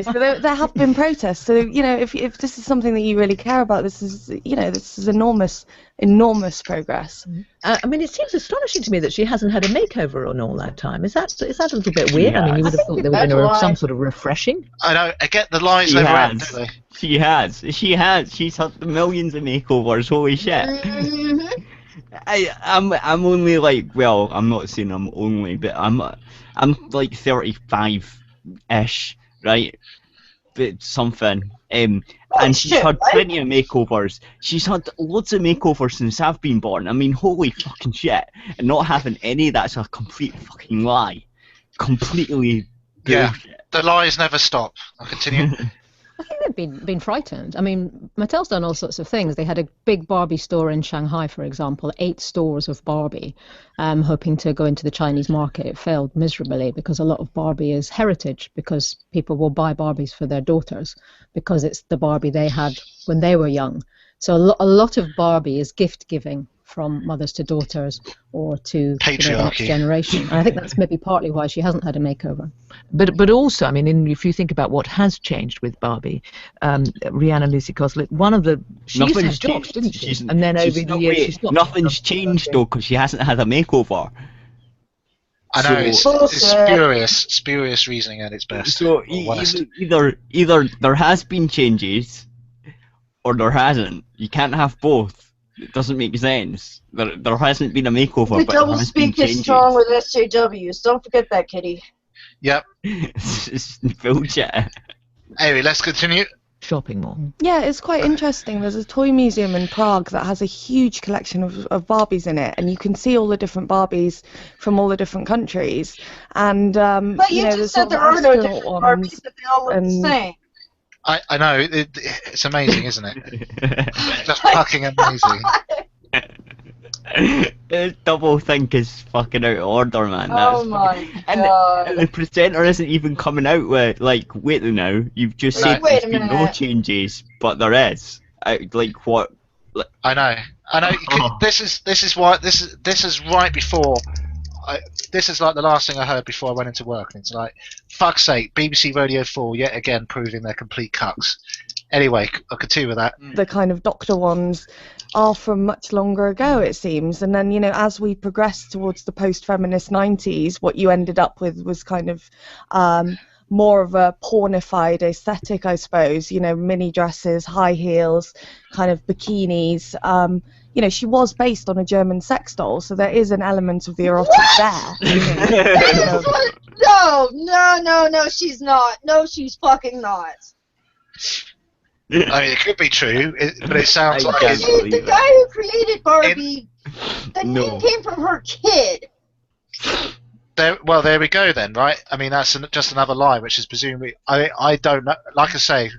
So there have been protests. So if this is something that you really care about, this is enormous progress. I mean, it seems astonishing to me that she hasn't had a makeover in all that time. Is that a little bit weird? Yeah. I mean, you would have thought there would have been some sort of refreshing. I know. I get the lies She never has. end, do they? She has. She's had millions of makeovers. Holy shit. Mhm. I'm only like, well, I'm not saying I'm only, but I'm like 35-ish, right? But something. And she's shit, had what? plenty of makeovers. She's had loads of makeovers since I've been born. I mean, holy fucking shit. And not having any of that's a complete fucking lie. Completely Yeah. bullshit. The lies never stop. I'll continue. I think they've been frightened. I mean, Mattel's done all sorts of things. They had a big Barbie store in Shanghai, for example, 8 stores of Barbie, hoping to go into the Chinese market. It failed miserably because a lot of Barbie is heritage, because people will buy Barbies for their daughters because it's the Barbie they had when they were young. So a lot of Barbie is gift giving from mothers to daughters or to the next generation. And I think that's maybe partly why she hasn't had a makeover. But also, I mean, if you think about what has changed with Barbie, Rihanna Lucy-Coslet, one of the... She used to have jobs, didn't she? And then over the years she stopped. Nothing's changed, though, because she hasn't had a makeover. I know, it's spurious reasoning at its best. So either there has been changes, or there hasn't. You can't have both. It doesn't make sense. There hasn't been a makeover, The but double there has been speak is changes. strong with SJWs. Don't forget that, Kitty. Yep. It's bullshit. Anyway, let's continue. Shopping mall. Yeah, it's quite interesting. There's a toy museum in Prague that has a huge collection of Barbies in it, and you can see all the different Barbies from all the different countries. And But you know, just said there are no different Barbies, but they all look the same. I know, it's amazing, isn't it? Just fucking amazing. This double think is fucking out of order, man. Oh my god. And the presenter isn't even coming out with, like, wait now, you've just said Wait there's a been no minute. changes, but there is. Like, what? I know. This is why this is right before. This is like the last thing I heard before I went into work, and it's like, fuck's sake, BBC Radio 4 yet again proving they're complete cucks. Anyway, I'll continue with that. the kind of doctor ones are from much longer ago, it seems. And then, you know, as we progressed towards the post-feminist 90s, what you ended up with was kind of more of a pornified aesthetic, I suppose. You know, mini dresses, high heels, kind of bikinis. You know, she was based on a German sex doll, so there is an element of the erotic there. No, she's not. No, she's fucking not. I mean, it could be true, but it sounds like can't it's... believe The it. guy who created Barbie, the No. name came from her kid. Well, there we go then, right? I mean, that's just another lie, which is presumably... I don't know. Like I say,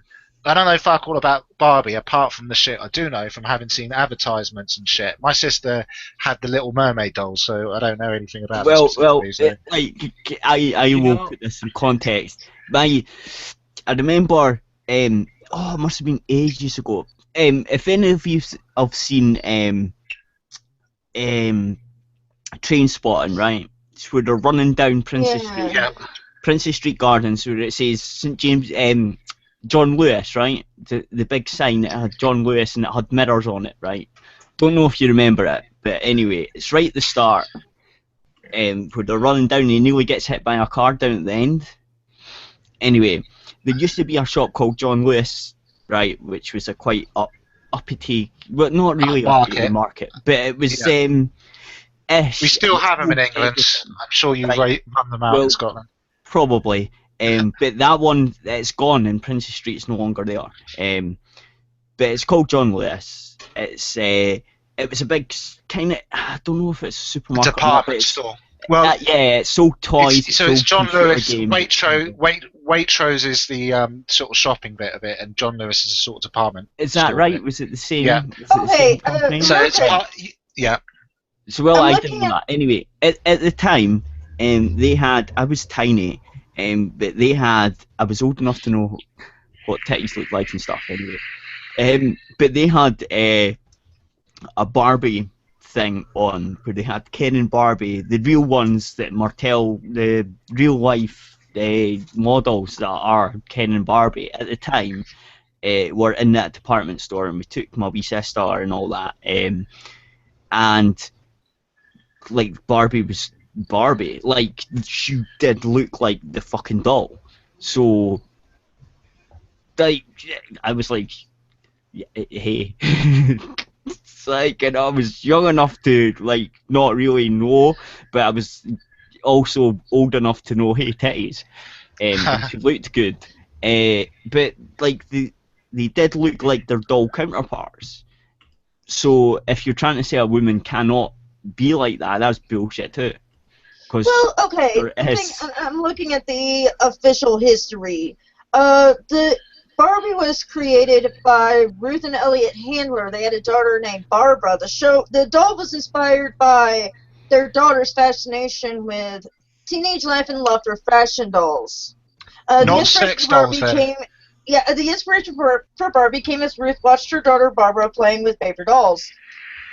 I don't know fuck all about Barbie, apart from the shit I do know from having seen advertisements and shit. My sister had the Little Mermaid doll, so I don't know anything about it. I will put this in context. I remember, it must have been ages ago. If any of you have seen Train Spotting, right? It's where they're running down Princess Street. Yeah. Princess Street Gardens, where it says St James, John Lewis, right? The big sign that had John Lewis and it had mirrors on it, right? Don't know if you remember it, but anyway, it's right at the start, where they're running down and he nearly gets hit by a car down at the end. Anyway, there used to be a shop called John Lewis, right, which was a quite uppity, well, not really uppity market, but it was ish. We still have them in England. I'm sure you run them out in Scotland. Probably. But that one, it's gone, and Princess Street's no longer there. But it's called John Lewis. It was a big kind of, I don't know if it's a supermarket. Department store. Well, yeah, it sold toys. So it's John Lewis. games. Waitrose is the sort of shopping bit of it, and John Lewis is a sort of department. Is that store right? bit. Was it the same? Yeah. Was it the same company? So it's yeah. So well, I'm I didn't looking know that. Anyway, at the time, they had. I was tiny, but they had. I was old enough to know what titties looked like and stuff. Anyway, but they had a Barbie thing on where they had Ken and Barbie, the real ones that Martell, the real life models that are Ken and Barbie at the time, were in that department store, and we took my wee sister and all that, and like Barbie was Barbie, like she did look like the fucking doll. So like I was like, hey. it's like, and I was young enough to like not really know, but I was also old enough to know, hey, titties. And she looked good. But like they did look like their doll counterparts. So if you're trying to say a woman cannot be like that, that's bullshit too. Well, okay. I'm looking at the official history. The Barbie was created by Ruth and Elliot Handler. They had a daughter named Barbara. The doll was inspired by their daughter's fascination with teenage laugh and laughter fashion dolls. Not sex dolls, then. The inspiration for Barbie came as Ruth watched her daughter Barbara playing with paper dolls.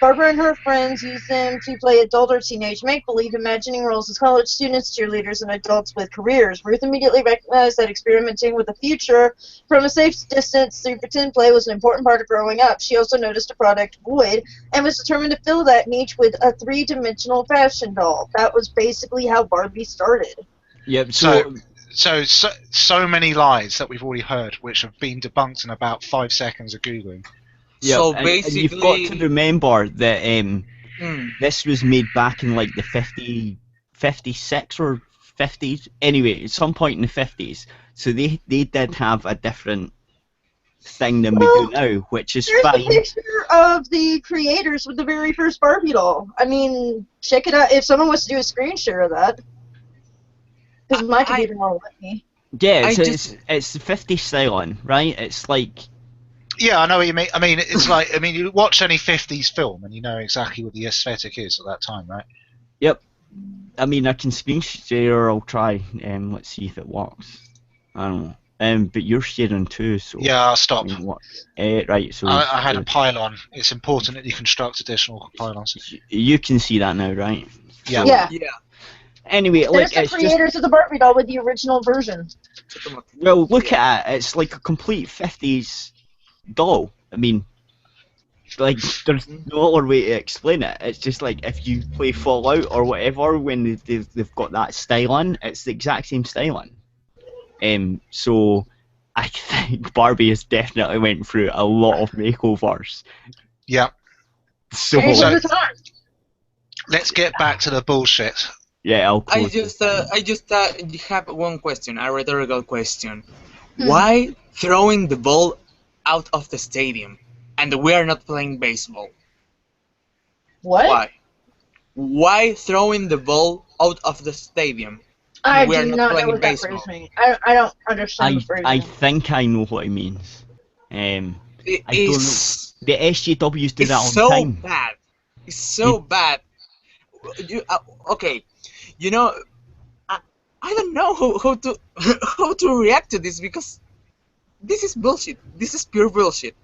Barbara and her friends used them to play adult or teenage make-believe, imagining roles as college students, cheerleaders, and adults with careers. Ruth immediately recognized that experimenting with the future from a safe distance through pretend play was an important part of growing up. She also noticed a product void and was determined to fill that niche with a three-dimensional fashion doll. That was basically how Barbie started. Yep. So many lies that we've already heard, which have been debunked in about 5 seconds of Googling. Yeah, So and basically, you've got to remember that this was made back in like the 56 or 50s. Anyway, at some point in the 50s. So they did have a different thing than we do now, which is fine. Here's a picture of the creators with the very first Barbie doll. I mean, check it out. If someone wants to do a screen share of that. Because my computer won't let me. Yeah, it's the 50s style on, right? It's like... Yeah, I know what you mean. I mean, it's like, you watch any 50s film and you know exactly what the aesthetic is at that time, right? Yep. I mean, I can screen share, I'll try. Let's see if it works. I don't know. But you're sharing too, so... Yeah, I'll stop. Right, so... I had a pylon. It's important that you construct additional pylons. You can see that now, right? Yeah. Yeah. Anyway, there's the creators of the Barbie doll with the original version. Well, look at it. It's like a complete 50s doll. I mean, like, there's no other way to explain it. It's just like if you play Fallout or whatever, when they've got that style on, it's the exact same style on. So I think Barbie has definitely went through a lot of makeovers. Yeah. So let's get back to the bullshit. Yeah, I just have one question, a rhetorical question. Why throwing the ball out of the stadium and we are not playing baseball? What? Why? Why throwing the ball out of the stadium? I do not know what that phrase means. I don't understand the phrase. I think I know what it means. I don't know. The SJWs do that all the time. It's so bad. Okay. You know, I don't know how to react to this because this is bullshit. This is pure bullshit.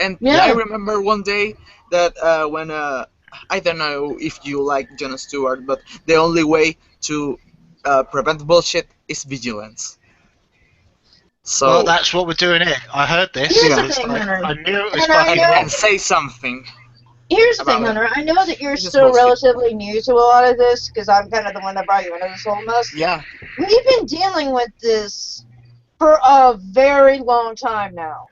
And I remember one day that when I don't know if you like Jon Stewart, but the only way to prevent bullshit is vigilance. So well, that's what we're doing here. I heard this. I knew it was fucking wrong. Say something. Here's the thing, Hunter. I know that you're still relatively new to a lot of this, because I'm kind of the one that brought you into this whole mess. Yeah. We've been dealing with this for a very long time now.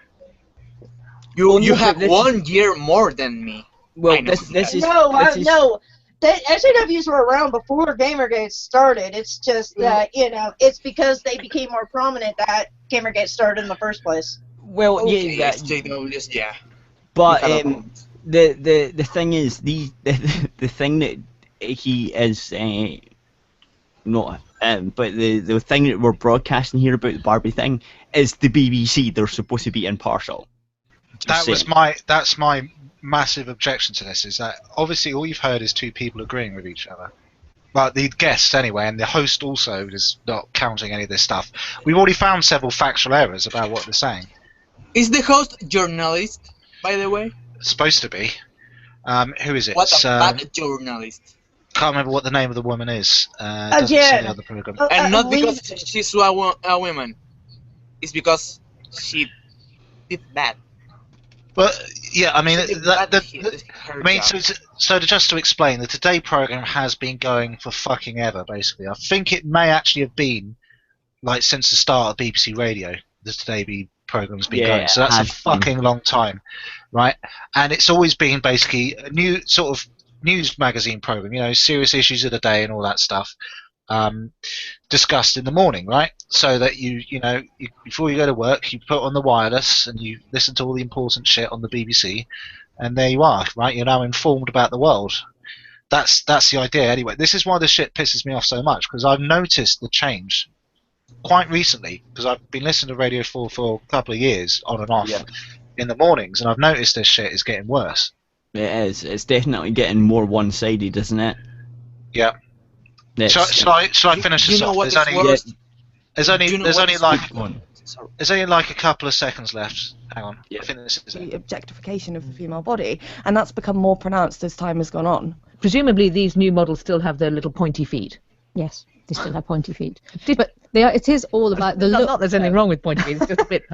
You have 1 year more than me. Well, this is... No. The SJWs were around before Gamergate started. It's just that, it's because they became more prominent that Gamergate started in the first place. Well, SJWs, yeah. But, the thing is, the thing that he is not, but the thing that we're broadcasting here about the Barbie thing is the BBC. They're supposed to be impartial. That's my massive objection to this. Is that obviously all you've heard is two people agreeing with each other. But the guests anyway, and the host also is not counting any of this stuff. We've already found several factual errors about what they're saying. Is the host journalist, by the way? Supposed to be. Who is it? What a bad journalist. Can't remember what the name of the woman is. Again. On the program. And not because she's a woman. It's because she did bad. But yeah, I mean, so just to explain, the Today program has been going for fucking ever. Basically, I think it may actually have been like since the start of BBC Radio, the Today program's been Yeah, going. So that's a has been. fucking long time, right? And it's always been basically a new sort of news magazine program, you know, serious issues of the day and all that stuff, discussed in the morning, right? So that you before you go to work, you put on the wireless and you listen to all the important shit on the BBC, and there you are, right? You're now informed about the world. That's the idea anyway. This is why this shit pisses me off so much, because I've noticed the change quite recently, because I've been listening to Radio 4 for a couple of years on and off in the mornings, and I've noticed this shit is getting worse. It is. It's definitely getting more one-sided, isn't it? Yeah. Shall I finish this off? There's only like a couple of seconds left. Hang on. I think this is The objectification of the female body, and that's become more pronounced as time has gone on. Presumably these new models still have their little pointy feet. Yes, they still have pointy feet. But it is all about the look. Not there's anything wrong with pointy feet, it's just a bit...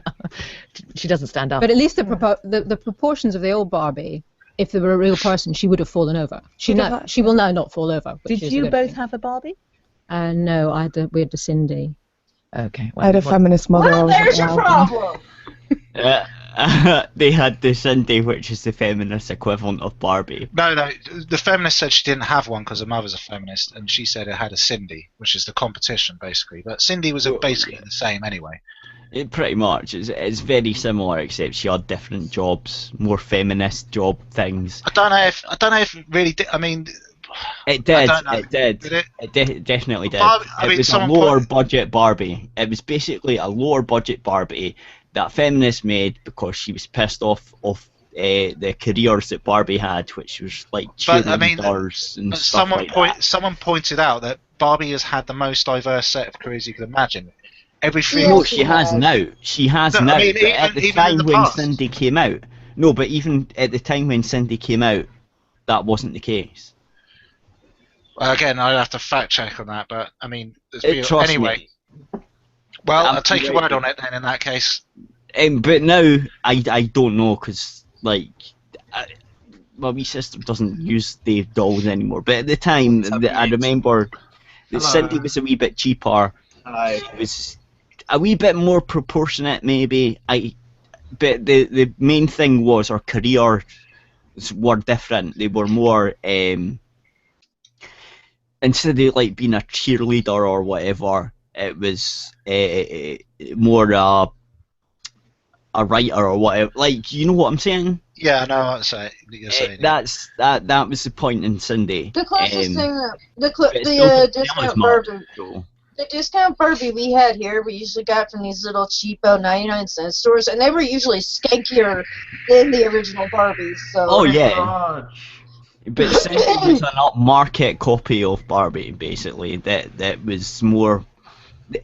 She doesn't stand up. But at least the proportions of the old Barbie, if there were a real person, she would have fallen over. She will now not fall over. Did you both have a Barbie? No, we had a Cindy. Okay. I had a feminist mother. Well, there's your problem. They had the Cindy, which is the feminist equivalent of Barbie. No, the feminist said she didn't have one because her mother's a feminist, and she said it had a Cindy, which is the competition, basically. But Cindy was basically the same anyway. It pretty much. It's very similar, except she had different jobs, more feminist job things. I don't know if it really did. I mean... It did. I don't know. It did. Did it? It definitely did. It was a lower budget Barbie. It was basically a lower budget Barbie that feminists made because she was pissed off the careers that Barbie had, which was like cheerleaders and stuff like that. Someone pointed out that Barbie has had the most diverse set of careers you could imagine. No, she has now. She has now. I mean, but at the time when Cindy came out, but even at the time when Cindy came out, that wasn't the case. Well, again, I'd have to fact check on that, but I mean, anyway. Well, I'll take your word on it then. In that case. But now I don't know, because like my wee sister doesn't use the dolls anymore. But at the time, I remember that Cindy was a wee bit cheaper. It was a wee bit more proportionate, maybe. But the main thing was our careers were different. They were more instead of like being a cheerleader or whatever, it was more a writer or whatever. Like, you know what I'm saying? Yeah, I know what you're saying. That was the point in Cindy. The closest thing, the discount Barbie we had here, we usually got from these little cheapo 99-cent stores, and they were usually skankier than the original Barbies. So. Oh yeah. But Cindy was an upmarket copy of Barbie, basically. That was more.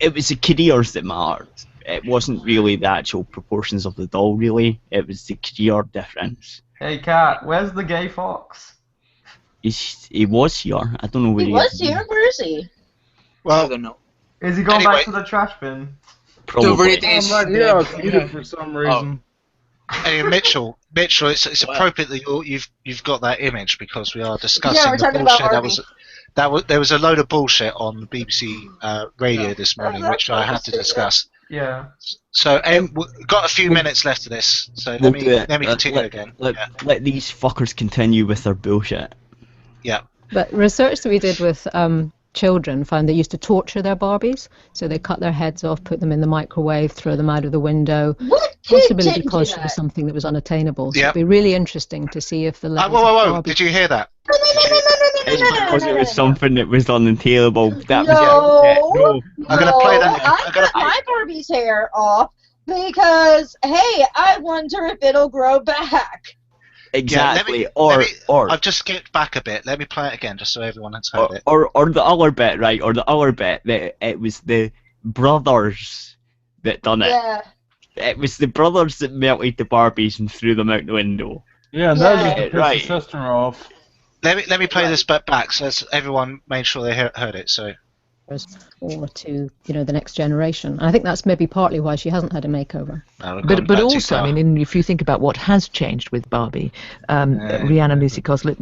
It was the careers that mattered. It wasn't really the actual proportions of the doll, really. It was the career difference. Hey, Kat, where's the gay fox? He was here. I don't know where he was here. Where is he? Well, I don't know. Is he going back to the trash bin? Probably. Yeah, for some reason. Hey, Mitchell, it's appropriate that you've got that image, because we are discussing we're the talking bullshit about there was a load of bullshit on the BBC radio this morning, which I had to discuss. Yeah. So we've got a few minutes left of this, so let me continue again. Let these fuckers continue with their bullshit. Yeah. But research that we did with children found they used to torture their Barbies. So they cut their heads off, put them in the microwave, throw them out of the window. What possibly kid didn't because do it was that? something that was unattainable. So Yep. it'd be really interesting to see if the levels Whoa! of Barbie... Did you hear that? It's because it was something that was unattainable. That No. I'm gonna play that. I cut my Barbie's hair off because, hey, I wonder if it'll grow back. Exactly. Let me- or I've just skipped back a bit. Let me play it again, just so everyone has heard it. or the other bit, right? Or the other bit that it was the brothers that done it. Yeah. It was the brothers that melted the Barbies and threw them out the window. Yeah, and that was just to piss Right. the sister off. Let me play this bit back, so everyone made sure they heard it. So, or to the next generation. And I think that's maybe partly why she hasn't had a makeover. But also, I mean, if you think about what has changed with Barbie, Rihanna Lucy Coslet,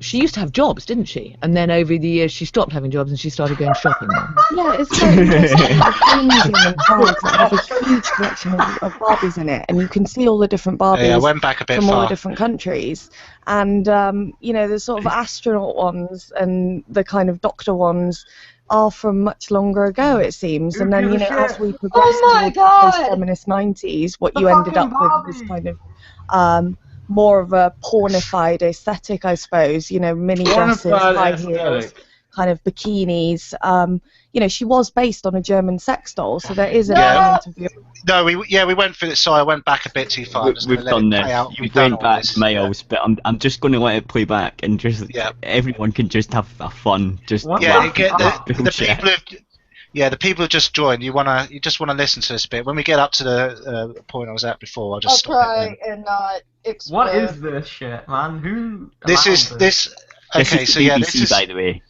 she used to have jobs, didn't she? And then over the years she stopped having jobs and she started going shopping more. Yeah, it's very interesting. It has a huge collection of Barbies in it, and you can see all the different Barbies I went back a bit from all far. the different countries. And the sort of astronaut ones and the kind of doctor ones are from much longer ago, it seems. And then, as we progressed towards the post-feminist 90s, what you ended up with was kind of more of a pornified aesthetic, I suppose. Mini dresses, high heels, kind of bikinis. She was based on a German sex doll, so there is an element of the... No, we went through it. Sorry, I went back a bit too far. We've done this. You went back miles, but I'm just going to let it play back and just everyone can just have a fun. The people who just joined. You just wanna listen to this bit. When we get up to the point I was at before, I'll just stop try and not explode. What is this shit, man? Who? This is this. Okay, this is so BBC, this is, by the way.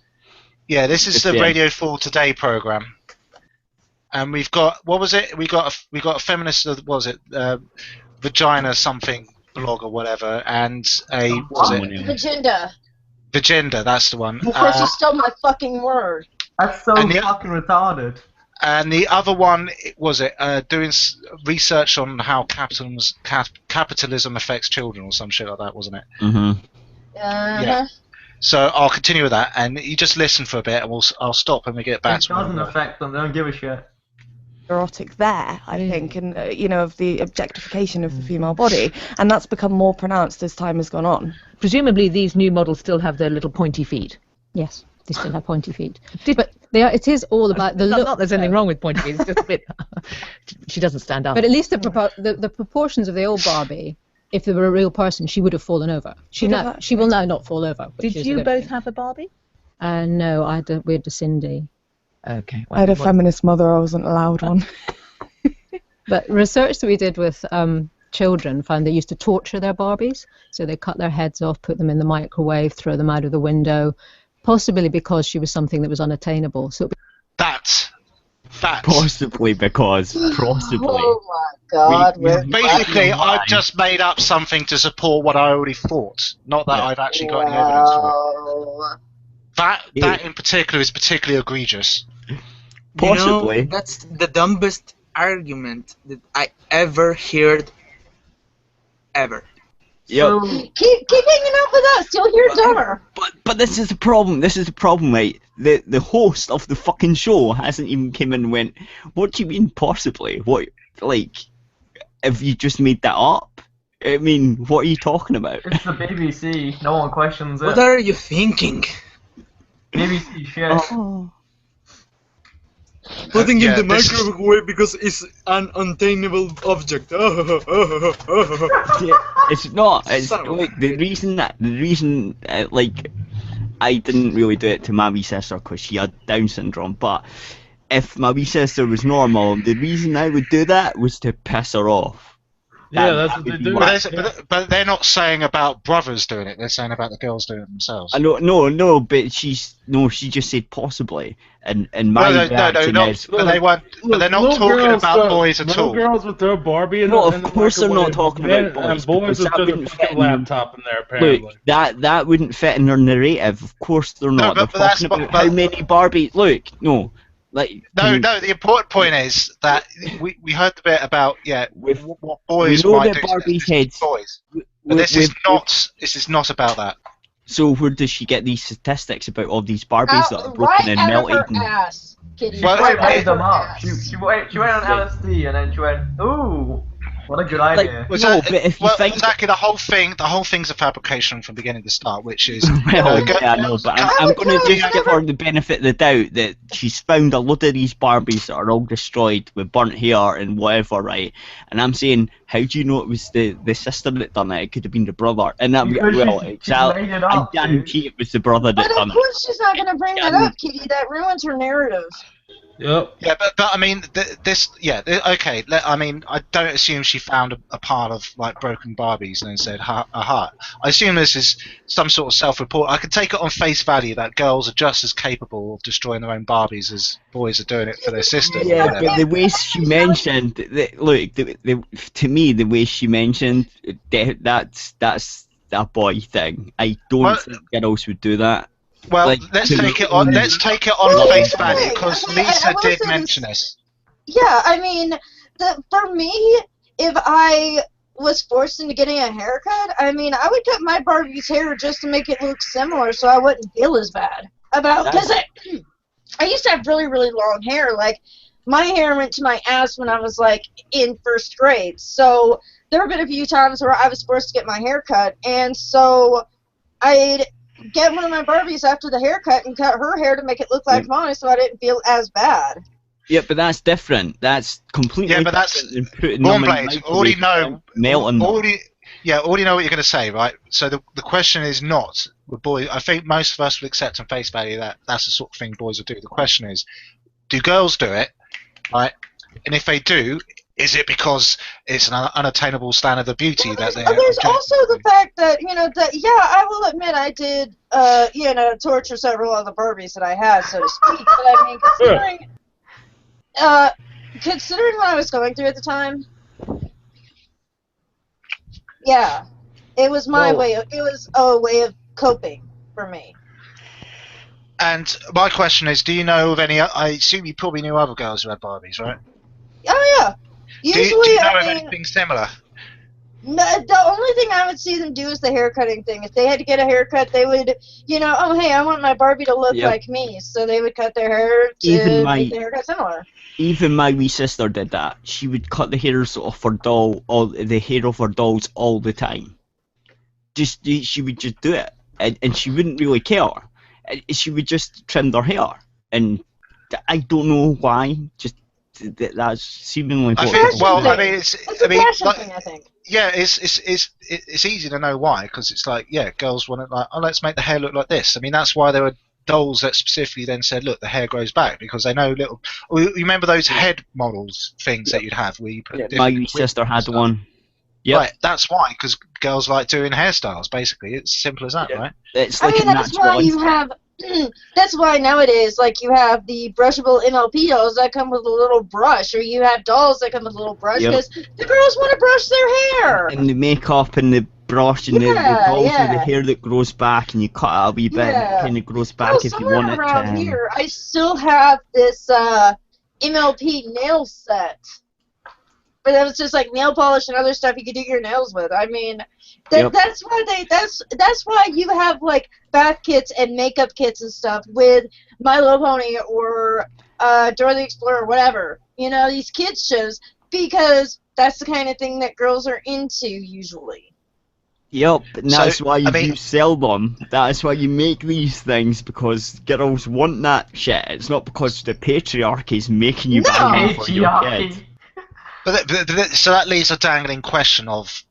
Yeah, this is the Radio 4 Today program. And we've got, what was it? We got a feminist, what was it? Vagina something blog or whatever, and a, what was it? Vagenda, that's the one. Of course, you stole my fucking word. That's so fucking retarded. And the other one, doing research on how capitalism affects children or some shit like that, wasn't it? Mm-hmm. Yeah. So I'll continue with that, and you just listen for a bit, and I'll stop when we get back to it. It doesn't affect them, they don't give a shit. Erotic there, I think, and of the objectification of the female body, and that's become more pronounced as time has gone on. Presumably these new models still have their little pointy feet. Yes, they still have pointy feet. But it is all about the look. Not there's anything wrong with pointy feet, it's just a bit... She doesn't stand up. But at least the proportions of the old Barbie, if there were a real person, she would have fallen over. She will now not fall over. Did you both have a Barbie? No, we had a Cindy. Okay. I had a feminist mother, I wasn't allowed one. But research that we did with children found they used to torture their Barbies. So they cut their heads off, put them in the microwave, throw them out of the window, possibly because she was something that was unattainable. So That's possibly because Oh my God! Basically, I've just made up something to support what I already thought. Not that I've actually got any evidence for it. That in particular is particularly egregious. Possibly. That's the dumbest argument that I ever heard. Ever. Yep. Keep hanging out with us. You'll hear dumber. But this is the problem. This is the problem, right? The host of the fucking show hasn't even come in and went, "What do you mean possibly? What, like, have you just made that up? I mean, what are you talking about?" It's the BBC. No one questions it. What are you thinking? BBC shit. Putting in the microwave because it's an unattainable object. It's not. It's like the reason I didn't really do it to my wee sister because she had Down syndrome. But if my wee sister was normal, the reason I would do that was to piss her off. Yeah, that's what they do. But they're not saying about brothers doing it. They're saying about the girls doing it themselves. No, but she just said possibly, and my reaction is. But they're not talking about boys at all. Little girls with their Barbie in of course they're not talking about boys. And boys with their fucking laptop in there, apparently. Look, that wouldn't fit in their narrative. Of course they're not. But they're talking about how many Barbie. Look, no. The important point is that we heard the bit about what boys might do to boys. But this is not about that. So where does she get these statistics about all these Barbies that are broken and melted? Ass, Kitty. She made them up. She went on LSD and then she went, ooh, what a good idea. Exactly, the whole thing's a fabrication from beginning to start, which is... I know, but I'm going to just give her the benefit of the doubt that she's found a lot of these Barbies that are all destroyed with burnt hair and whatever, right? And I'm saying, how do you know it was the sister that done it? It could have been the brother. And I guarantee it was the brother that done it. But of course she's not going to bring that up, Kitty. That ruins her narrative. Yep. Yeah, but I mean, okay. I mean, I don't assume she found a pile of like broken Barbies and then said aha. I assume this is some sort of self-report. I could take it on face value that girls are just as capable of destroying their own Barbies as boys are doing it for their sisters. Yeah, Whatever. but the way she mentioned, to me, the way she mentioned, that's a boy thing. I don't think girls would do that. Well, Like, let's to take me- it on. Let's take it on face value because Lisa did mention this. Yeah, I mean, for me, if I was forced into getting a haircut, I mean, I would cut my Barbie's hair just to make it look similar so I wouldn't feel as bad about, because I used to have really, really long hair. Like, my hair went to my ass when I was, like, in first grade. So there have been a few times where I was forced to get my hair cut, and so I'd get one of my Barbies after the haircut and cut her hair to make it look like mine so I didn't feel as bad. Yeah, but that's different. That's completely Yeah, but that's different than putting them in the Blade. Already microwave know. and melting them. Already know what you're going to say, right? So the question is not with boys. I think most of us would accept on face value that that's the sort of thing boys would do. The question is, do girls do it, right? And if they do, is it because it's an unattainable standard of beauty that they're? There's also the fact that, I will admit I did, torture several of the Barbies that I had, so to speak. But I mean, considering what I was going through at the time, yeah, it was it was a way of coping for me. And my question is, do you know of any? I assume you probably knew other girls who had Barbies, right? Oh yeah. Usually, do you know of anything similar? No, the only thing I would see them do is the haircutting thing. If they had to get a haircut, they would, oh hey, I want my Barbie to look like me, so they would cut their hair to make the haircut similar. Even my wee sister did that. She would cut the hairs off her doll, the hair of her dolls all the time. She would just do it, and she wouldn't really care. She would just trim their hair, and I don't know why. Just that's seemingly. I think. Well, I mean, it's a fashion thing, I think. Yeah, it's easy to know why, because it's like, yeah, girls want to let's make the hair look like this. I mean, that's why there were dolls that specifically then said, look, the hair grows back, because they know little. You remember those head models things that you'd have where you put. My sister had one. Yep. Right, that's why, because girls like doing hairstyles. Basically, it's simple as that, right? It's like that's why you have. That's why nowadays, like, you have the brushable MLP dolls that come with a little brush, or you have dolls that come with a little brush, because the girls want to brush their hair. And the makeup and the brush and the dolls with the hair that grows back, and you cut it a wee bit and it kind of grows back if you want it. Around here, I still have this MLP nail set. But that was just like nail polish and other stuff you could do your nails with. I mean, that's why you have like bath kits and makeup kits and stuff with My Little Pony or Dora the Explorer or whatever. These kids shows, because that's the kind of thing that girls are into usually. Yep, and that's why you sell them. That's why you make these things, because girls want that shit. It's not because the patriarchy is making you buy them for your kid. But so that leaves a dangling question of,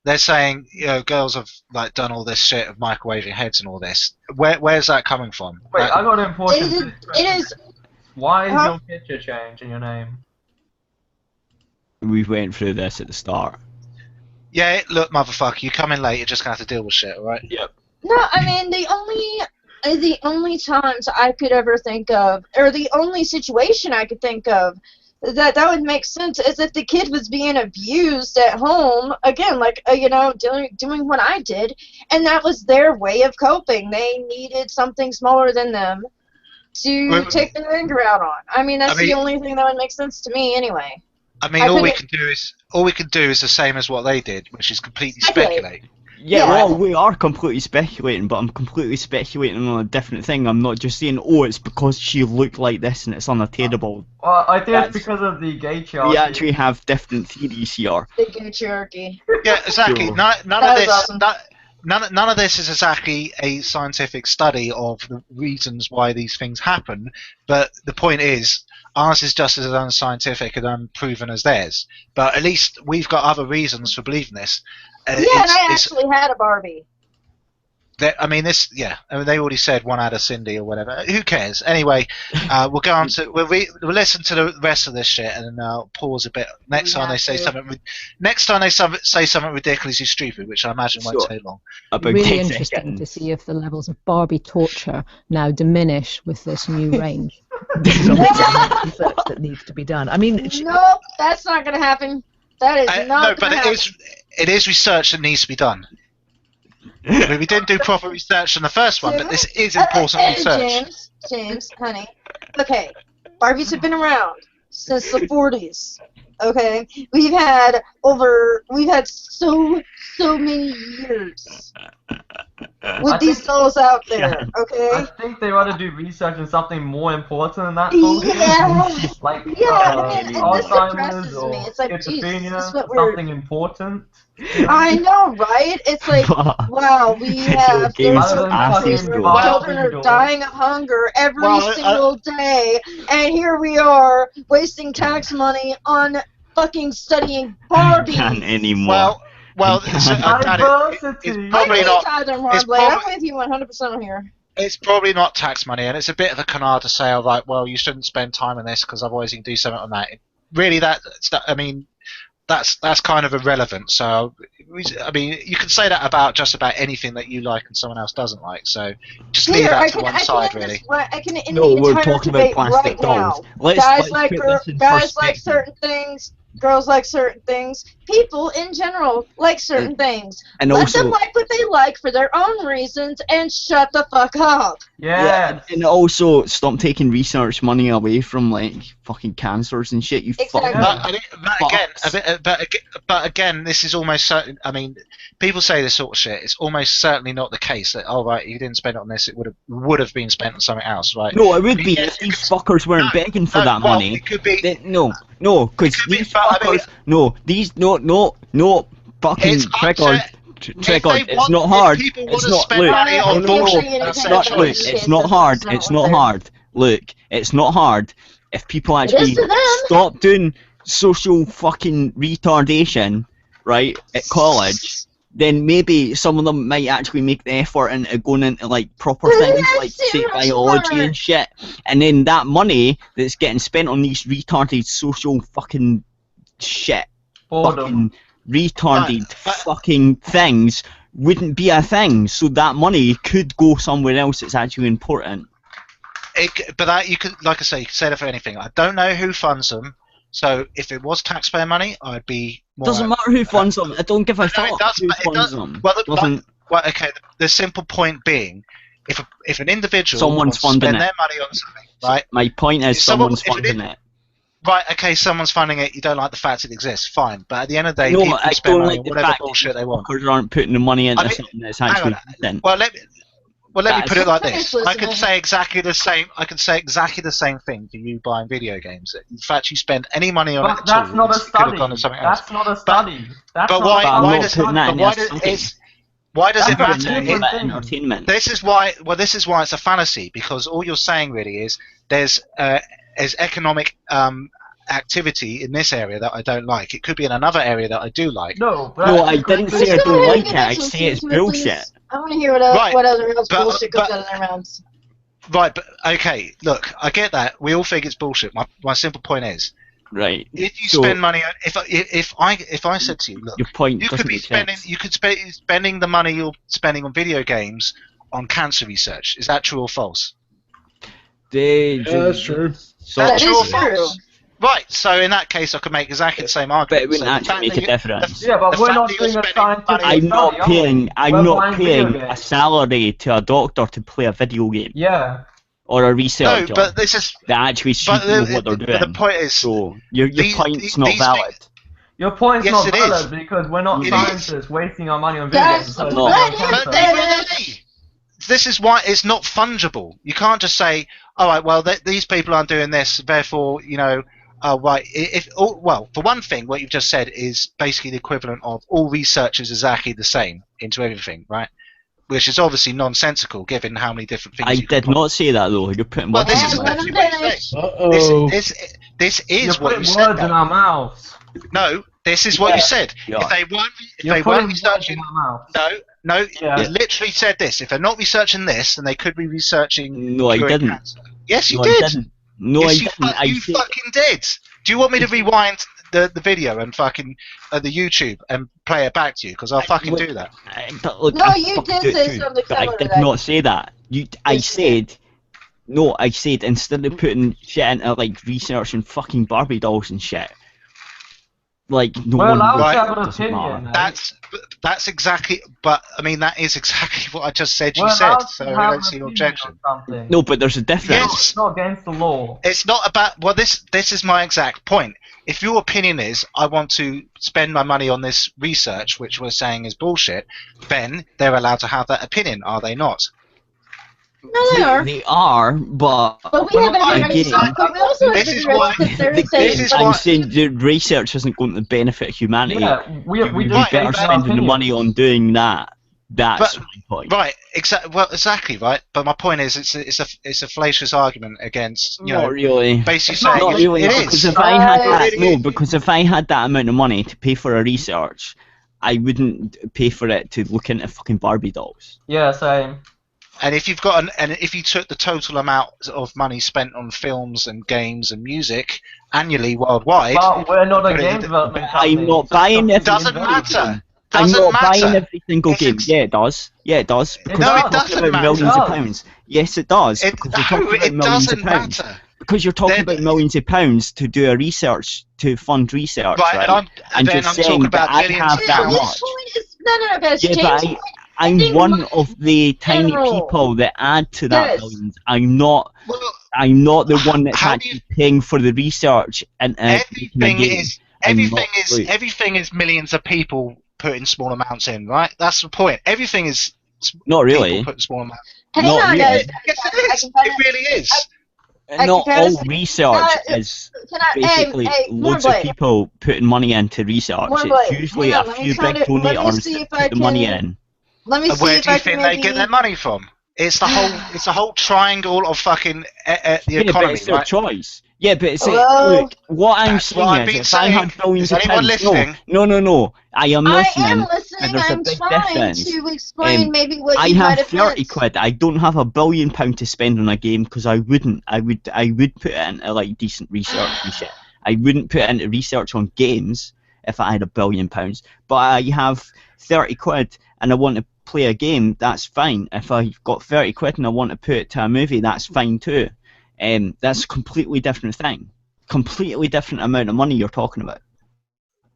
they're saying, girls have like done all this shit of microwaving heads and all this. Where's that coming from? Wait, I got an important. It is. Why is your picture change in your name? We went through this at the start. Yeah, look, motherfucker, you come in late. You're just gonna have to deal with shit, all right? Yep. No, I mean the only times I could ever think of, or the only situation I could think of that would make sense is if the kid was being abused at home, again, like, doing what I did, and that was their way of coping. They needed something smaller than them to take their anger out on. I mean, that's the only thing that would make sense to me anyway. I mean, all we can do is the same as what they did, which is completely speculate. Yeah, well, we are completely speculating, but I'm completely speculating on a different thing. I'm not just saying, it's because she looked like this and it's unattainable. Well, I think it's because of the gay hierarchy. We actually have different theories here. The gay hierarchy. Yeah, exactly. Sure. None of this is exactly a scientific study of the reasons why these things happen, but the point is, ours is just as unscientific and unproven as theirs. But at least we've got other reasons for believing this. And I actually had a Barbie. I mean, they already said 1 out of Cindy or whatever. Who cares? Anyway, we'll go on to we'll listen to the rest of this shit and then I'll pause a bit. Next time they say something ridiculously stupid, which I imagine won't take long. Really interesting to see if the levels of Barbie torture now diminish with this new range. There's research that needs to be done. I mean, nope, that's not going to happen. That is not. No, but it is research that needs to be done. I mean, we didn't do proper research on the first one, but this is important research. James, honey. Okay, Barbies have been around since the 40s. Okay, we've had so many years with these dolls out there. Okay. I think they want to do research on something more important than that. Yeah. Like Alzheimer's or schizophrenia, something important. I know, right? It's like, wow, we have children are dying of hunger every single day, and here we are wasting tax money on fucking studying Barbie. Can't anymore. Well, it's probably not. I'm with you 100% here. It's probably not tax money, and it's a bit of a canard to say, like, well, you shouldn't spend time on this because otherwise you can do something on that. Really, I mean, that's kind of irrelevant. So, I mean, you can say that about just about anything that you like and someone else doesn't like. So, just leave that to one side, really. No, we're talking about plastic dolls. Guys like certain things. Girls like certain things. People in general like certain things. And let them like what they like for their own reasons and shut the fuck up. Yeah. And also stop taking research money away from like fucking cancers and shit. You exactly. But again, this is almost certain. I mean, people say this sort of shit. It's almost certainly not the case that right, you didn't spend it on this. It would have been spent on something else, right? No, it would be if these fuckers weren't begging for that money. It could be. No, because these fuckers. No, fucking Trigger. It's not hard. It's not. Look, it's not hard. It's not hard. Look, it's not hard. If people actually stop doing social fucking retardation, right, at college, then maybe some of them might actually make the effort into going into like proper things like say biology and shit. And then that money that's getting spent on these retarded social fucking shit, fucking retarded fucking things wouldn't be a thing. So that money could go somewhere else that's actually important. But that you could, like I say, you could say that for anything. I don't know who funds them. So if it was taxpayer money, I'd be more. Doesn't matter who funds them. I don't give a fuck who funds them. Well, okay. The simple point being, if an individual wants to spend their money on something, right? My point is, someone's funding it. Right. Okay. Someone's funding it. You don't like the fact it exists. Fine. But at the end of the day, people can spend money on whatever bullshit they want. Fuckers aren't putting the money into something that's actually. Well, let me put it like this. I could say exactly the same. I could say exactly the same thing for you buying video games. In fact, you spend any money on it at all, not a study. That's not a study. But why does it matter? Entertainment. This is why it's a fallacy, because all you're saying really is there's economic activity in this area that I don't like. It could be in another area that I do like. No, I didn't say I don't like it. I say it's bullshit. I want to hear what other else bullshit goes out of their mouths. Right, but okay, look, I get that. We all think it's bullshit. My simple point is, right. If you spend money on, if I said to you, look, your point you could be spending the money you're spending on video games on cancer research. Is that true or false? That's true. That is true. Right, so in that case, I could make exactly the same argument. But it wouldn't actually make a difference. Yeah, but we're not doing a scientific study. I'm not paying a salary to a doctor to play a video game. Yeah. Or a researcher. No, but this is. That actually should know what they're doing. The point is. So your point's not valid. Your point's not valid because we're not scientists wasting our money on video games. This is why it's not fungible. You can't just say, all right, well, these people aren't doing this, therefore, you know. Right. For one thing, what you've just said is basically the equivalent of all research is exactly the same into everything, right? Which is obviously nonsensical, given how many different things. I did not say that though. You're putting words in my mouth. This is what you said. Words in our mouths. No, this is what you said. Yeah. If they weren't researching, No, Yeah. he literally said this. If they're not researching this, then they could be researching. No, I curing didn't. cancer. Yes, you No, did. I didn't. No, Yes, I you, didn't. I you said, fucking did. Do you want me to rewind the video and fucking the YouTube and play it back to you? Because I'll fucking do that. Look, No, I you fucking did do it say too, something but I similar to did that. not say that. I Yes, you did. said, no, I said instead of putting shit into like researching fucking Barbie dolls and shit, like no We're one allowed would, to have an doesn't opinion. matter. Mate. That's exactly. But I mean, that is exactly what I just said. We're You said. allowed So to I have don't an see your opinion objection. on something. No, but there's a difference. Yes. It's not against the law. It's not about. Well, this is my exact point. If your opinion is I want to spend my money on this research, which we're saying is bullshit, then they're allowed to have that opinion, are they not? No, they are. They are, but But we have every right again, to, but we also have This every is right why- to sit there and the say, this is like, I'm why- saying the research isn't going to benefit humanity. Yeah, we You'd do be Right, better our spending the opinions. money on doing that. That's But- my point. Right, exactly. Well, exactly right. But my point is, it's a fallacious argument against Not really. basically It's not saying Not really, it because is. if I had It that, really is. because if I had that amount of money to pay for a research, I wouldn't pay for it to look into fucking Barbie dolls. Yeah, same. And if you've got and if you took the total amount of money spent on films and games and music annually worldwide, But we're not a Put it game in- development I'm company. not It's buying completely it. doesn't irrelevant. matter. I'm Doesn't not matter. buying every single It's game. ex- Yeah, it does. Yeah, it does. Because No, you're it talking doesn't about matter. millions It of does. pounds. Yes, it does. Because you're talking about it millions of doesn't pounds. matter. Because you're talking Then- about millions of pounds to do a research, to fund research, Right, right? and And then just I'm saying talking about that I billions have of that pounds. much. James' point is, no, guys. Yeah, James' but point, I'm think one money of the tiny general. people that add to that Yes. millions. I'm not Well, the one that's How do actually paying for the research and making a everything game. is I'm everything not- is millions of people putting small amounts in, right? That's the point. Everything is Not really. people putting small amounts. Hang Not on, really. guys. Yes, I it is. can kinda- It really is. I Not can kinda all see- research Uh, is Can I, basically hey, loads of Moonblade. people putting money into research. Moonblade, It's usually hang a on, let me few try big to- let me donators see that if I put the money can- in. Let me And see where if do you I can think maybe... they get their money from? It's the whole triangle of fucking the Yeah, but economy, it's their right? choice. Yeah, but it's Hello? look, what I'm That's what saying I've is been if I saying. had billions Is of anyone pounds, listening? no, I am I listening. am and listening. there's a I'm big trying difference. to explain maybe what I you might have have 30 meant. quid. I don't have £1 billion to spend on a game because I wouldn't. I would put it into like decent research and shit. I wouldn't put it into research on games if I had £1 billion. But I have 30 quid and I want to play a game, that's fine. If I've got 30 quid and I want to put it to a movie, that's fine too. That's a completely different thing. Completely different amount of money you're talking about.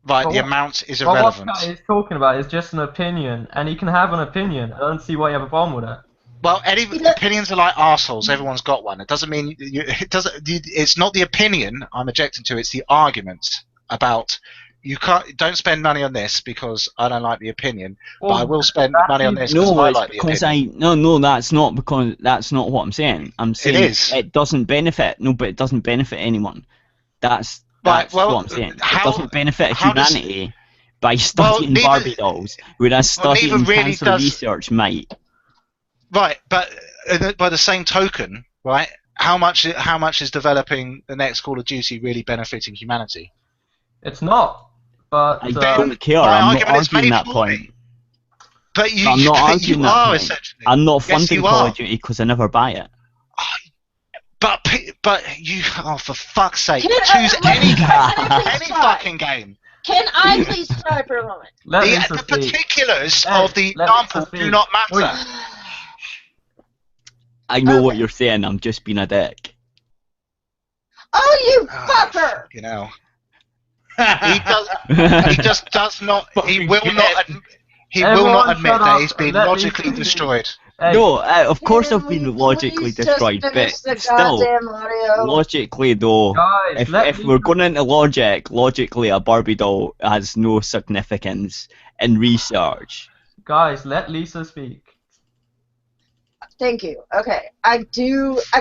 Right, But the what- amount is But irrelevant. what he's talking about is just an opinion, and he can have an opinion. I don't see why you have a problem with it. Well, any opinions are like arseholes. Everyone's got one. It doesn't mean it doesn't. It's not the opinion I'm objecting to. It's the argument about you don't spend money on this because I don't like the opinion, but I will spend money on this because No, I it's like the because opinion. no, that's not because that's not what I'm saying. I'm saying is. it doesn't benefit. No, but it doesn't benefit anyone. That's Right, well, what I'm saying. how- It doesn't benefit how does- humanity by studying neither- Barbie dolls, whereas studying neither really cancer does- research might. Right, but by the same token, right? How much is developing the next Call of Duty really benefiting humanity? It's not. But I don't care. my I'm not argument is arguing made that for point. me. But you, I'm not but arguing you that are point. essentially. I'm not Yes, funding you Call are. of Duty because I never buy it. But you, oh for fuck's sake, Can I- choose let any me- game, can I please any try? fucking game. Can I please try for a moment? let The Lisa speak. particulars Hey, of the let Lisa example do speak. not matter. Wait. I know what Okay. you're saying. I'm just being a dick. Oh, you Ah, fucker! You know, he just does not. He Fucking will get not. He will Everyone not admit shut that up he's been and let logically Lisa speak. destroyed. Hey, No, of course Can I've been we logically please just destroyed, but finish the still, goddamn audio? logically though, guys, let if Lisa we're going into logically a Barbie doll has no significance in research. Guys, let Lisa speak. Thank you. Okay, I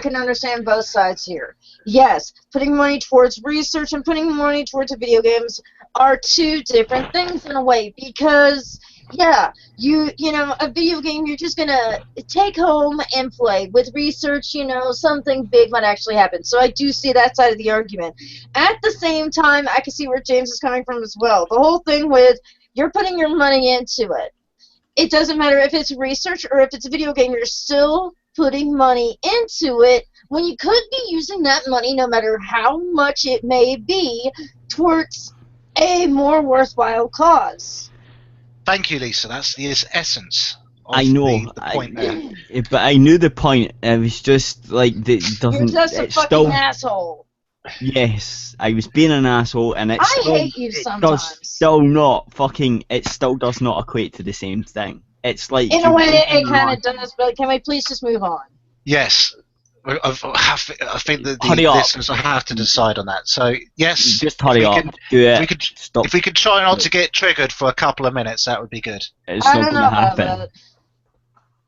can understand both sides here. Yes, putting money towards research and putting money towards video games are two different things in a way, because yeah, you know, a video game you're just gonna take home and play. With research, you know, something big might actually happen. So I do see that side of the argument. At the same time, I can see where James is coming from as well. The whole thing with you're putting your money into it. it doesn't matter if it's research or if it's a video game, you're still putting money into it when you could be using that money, no matter how much it may be, towards a more worthwhile cause. Thank you, Lisa. That's the essence of I know, the point there. but I knew the point. It was just like it doesn't. You're just a it's fucking still, asshole. Yes, I was being an asshole, and it still, hate you it sometimes. does still not fucking. It still does not equate to the same thing. It's like In a way, it kind of does, but can we please just move on? Yes. I think that the Hurry up. listeners will have to decide on that. So, yes. Just hurry up. Do it. Stop. If we could try not to get triggered for a couple of minutes, that would be good. It's I not don't going know to about happen. that.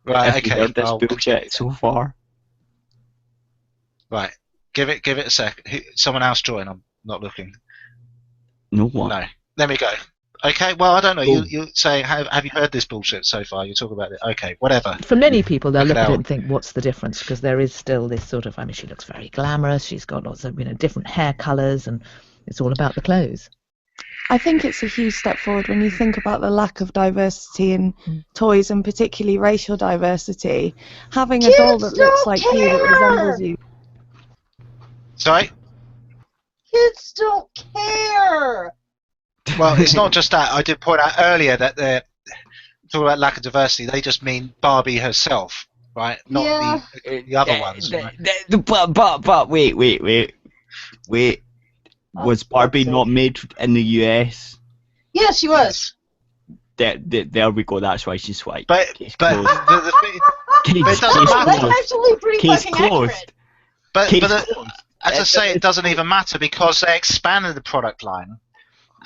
Right, Have you okay. heard this well, bullshit so far? right. Give it a sec. Someone else join. I'm not looking. No one. No. There we go. Okay, well, I don't know. Oh. You say, have you heard this bullshit so far? You talk about it. Okay, whatever. For many people, they'll Look look it at it out. and think, what's the difference? Because there is still this sort of, I mean, she looks very glamorous, she's got lots of, different hair colours, and it's all about the clothes. I think it's a huge step forward when you think about the lack of diversity in toys, and particularly racial diversity. Having a doll that looks like you, that resembles you. Sorry? Kids don't care. Well, it's not just that. I did point out earlier that they're talking about lack of diversity. They just mean Barbie herself, right? Not Yeah. the other ones. Right? But wait. Was Barbie not made in the US? Yes, she was. There we go. That's why she's white. But Case the closed. thing, Case it doesn't closed. matter. That's actually pretty Case fucking closed. accurate. but Case as closed. I say, it doesn't even matter because they expanded the product line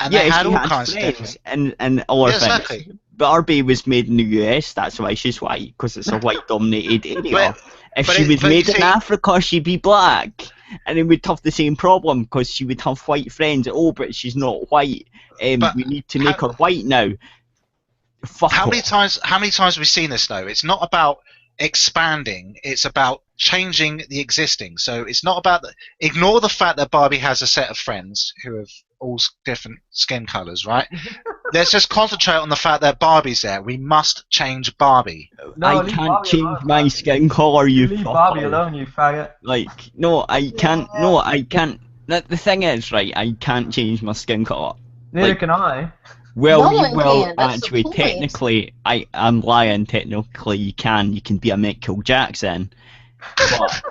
and they had she all had kinds of friends different. and all Yeah, her things. exactly. Barbie was made in the US. That's why she's white, because it's a white-dominated area. If but she it- was but made you in see- Africa, she'd be black, and it would have the same problem because she would have white friends. Oh, but she's not white. But We need to make her white now. Fuck How off. many times have we seen this though? It's not about expanding, it's about changing the existing. So it's not about ignore the fact that Barbie has a set of friends who have all different skin colors, right? Let's just concentrate on the fact that Barbie's there. We must change Barbie. No, I leave can't Barbie change alone, my man. skin color, you Leave fucker. Barbie alone, you faggot. Like, no, I can't. No, I can't. The thing is, right, I can't change my skin color. Neither Like- can I. Well, No you one will can, that's the actually. point. Technically, I'm lying. Technically, you can. You can be a Michael Jackson. But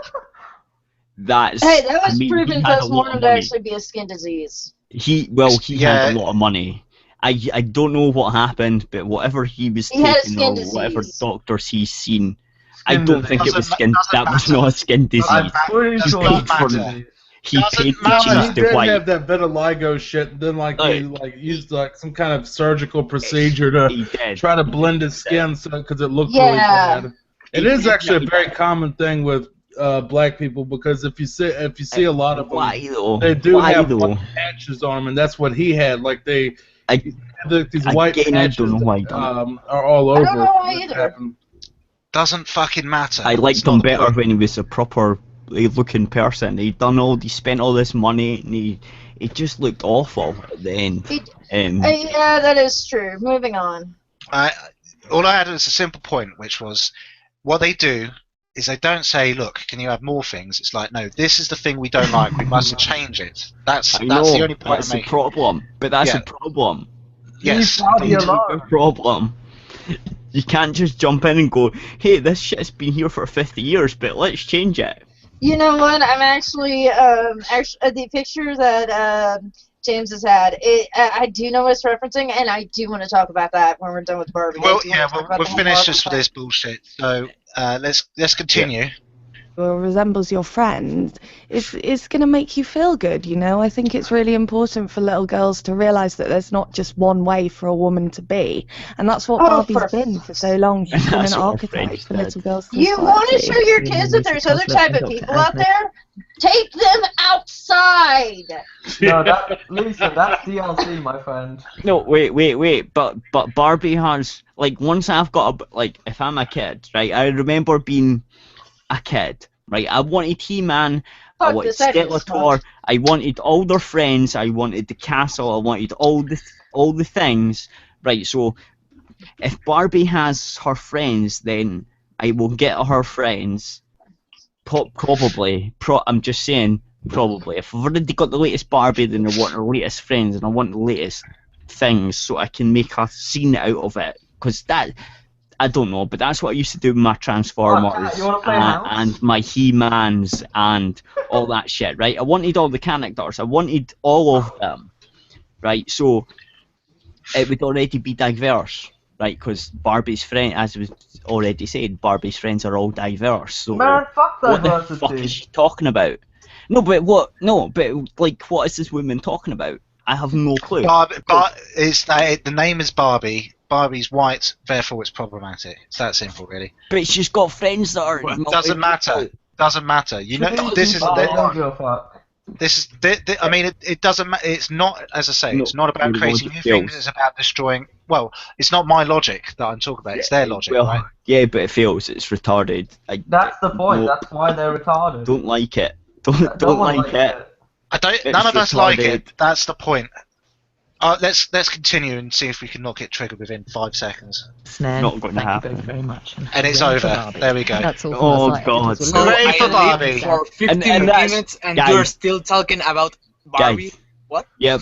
that's. Hey, that was I mean, proven he had a lot of postmortem to money. actually be a skin disease. He Yeah. had a lot of money. I don't know what happened, but whatever he was He had a taking skin or whatever disease. doctors he's seen, I Skin don't disease. think it was Doesn't skin. matter. That was not a skin disease. I'm pretty Does sure not it's matter. disease. He Doesn't paid to matter. He change the did white. have that vitiligo shit, and then used some kind of surgical procedure to He did. try to blend his skin because it looked Yeah. really bad. It He is did actually a really very bad. common thing with black people because if you see a lot of them, Why though? they do Why have though? white patches on them, and that's what he had. Like these white Again, I patches don't know why he done are all I over. don't know why what either. happened. Doesn't fucking matter. I liked It's not him the better point. when he was a proper looking person. He spent all this money, and he just looked awful at the end. Yeah, that is true. Moving on. All I had was a simple point, which was what they do is they don't say, "Look, can you have more things?" It's like, "No, this is the thing we don't like. We must change it." That's I know, the only point that's I'm a making. problem, but that's Yeah. a problem. Yes. Leave Barbie It's a alone. problem. You can't just jump in and go, "Hey, this shit's been here for 50 years, but let's change it." You know what? I'm actually the picture that James has had. I do know what it's referencing, and I do want to talk about that when we're done with Barbie. Well, I do wanna yeah, talk about we're the whole finished Barbie just for thing. this bullshit. So let's continue. Or resembles your friend is going to make you feel good, you know. I think it's really important for little girls to realise that there's not just one way for a woman to be, and that's what Oh, Barbie's for been for so long. She's been That's an what archetype French for did. little girls to You aspire want to to. show your kids that there's other type of people out there? Take them outside. No, Lisa, that's DLC, my friend. No, wait. But Barbie has, like, once I've got if I'm a kid, right? I remember being a kid, right? I wanted He-Man. I Fuck wanted this, I didn't Skeletor. I wanted all their friends. I wanted the castle. I wanted all the things, right? So if Barbie has her friends, then I will get her friends. Probably. I'm just saying, probably. If I've already got the latest Barbie, then I want her latest friends, and I want the latest things, so I can make a scene out of it. Because that, I don't know, but that's what I used to do with my Transformers you wanna play house? and my He-Mans and all that shit, right? I wanted all the characters. I wanted all of them, right? So it would already be diverse, right? Because Barbie's friend, as was already said, Barbie's friends are all diverse. So Man, fuck what the diversity. fuck is she talking about? No, but what? No, but like, what is this woman talking about? I have no clue. The name is Barbie. Barbie's white, therefore it's problematic. It's that simple, really. But she's got friends that are. Doesn't matter. Doesn't matter. You know, this is. I don't give a fuck. This is. I mean, it doesn't matter. It's not, as I say, No, it's not about your creating logic new things. fails. It's about destroying. Well, it's not my logic that I'm talking about. It's their logic, Well, right? yeah, but it fails. It's retarded. That's the point. No, That's why they're retarded. don't like it. No Don't one like it. I don't. It's None of us like retarded. it. That's the point. Let's continue and see if we can not get triggered within 5 seconds. Snare. Not going to Thank you happen. both very much. And it's Hooray for over. Barbie. There we go. That's all. Oh, from us. God. It was a So Hooray lovely- for I Barbie. lived for 15 And that's- minutes, and guys. you're still talking about Barbie. Guys. What? Yep.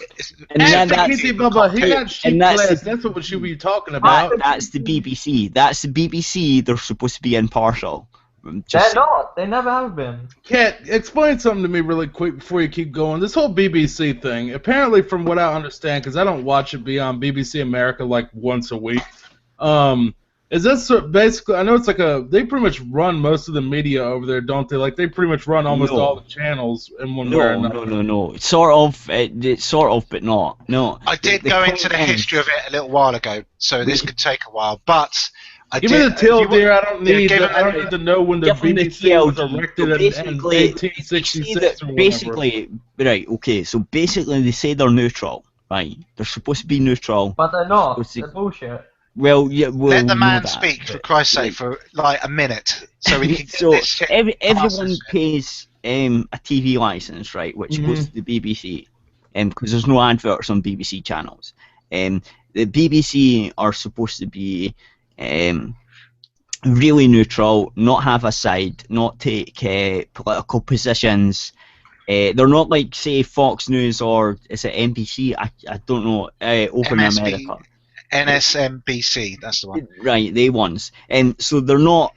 And Hey, then take that's, it Easy, Bubba. He got and sheep that's- class. That's what you be talking about. that's the BBC. That's the BBC. They're supposed to be impartial. They're not. They never have been. Kat, explain something to me really quick before you keep going. This whole BBC thing, apparently from what I understand, because I don't watch it beyond BBC America like once a week, is that basically, I know it's like they pretty much run most of the media over there, don't they? Like they pretty much run almost No. all the channels in one way or another. No. It's sort of, but not. No. I did The go point into the is- history of it a little while ago, so this could take a while. But I Give me did. the till, you- dear. I don't need give to, I don't need to know when the Give them the BBC was TLD. erected So in basically, 1866 or whatever. basically, right, okay, so basically they say they're neutral, right? They're supposed to be neutral. But they're not. Supposed to- They're bullshit. Well, yeah, well, Let the we know man that, speak, for but- Christ's sake, for like a minute, so we can get So this shit everyone past us. pays a TV license, right, which Mhm. goes to the BBC, because there's no adverts on BBC channels. The BBC are supposed to be really neutral, not have a side, not take political positions. They're not like, say, Fox News or is it NBC? I don't know. Over in MSB. America. NSMBC, that's the one. Right, they ones. So they're not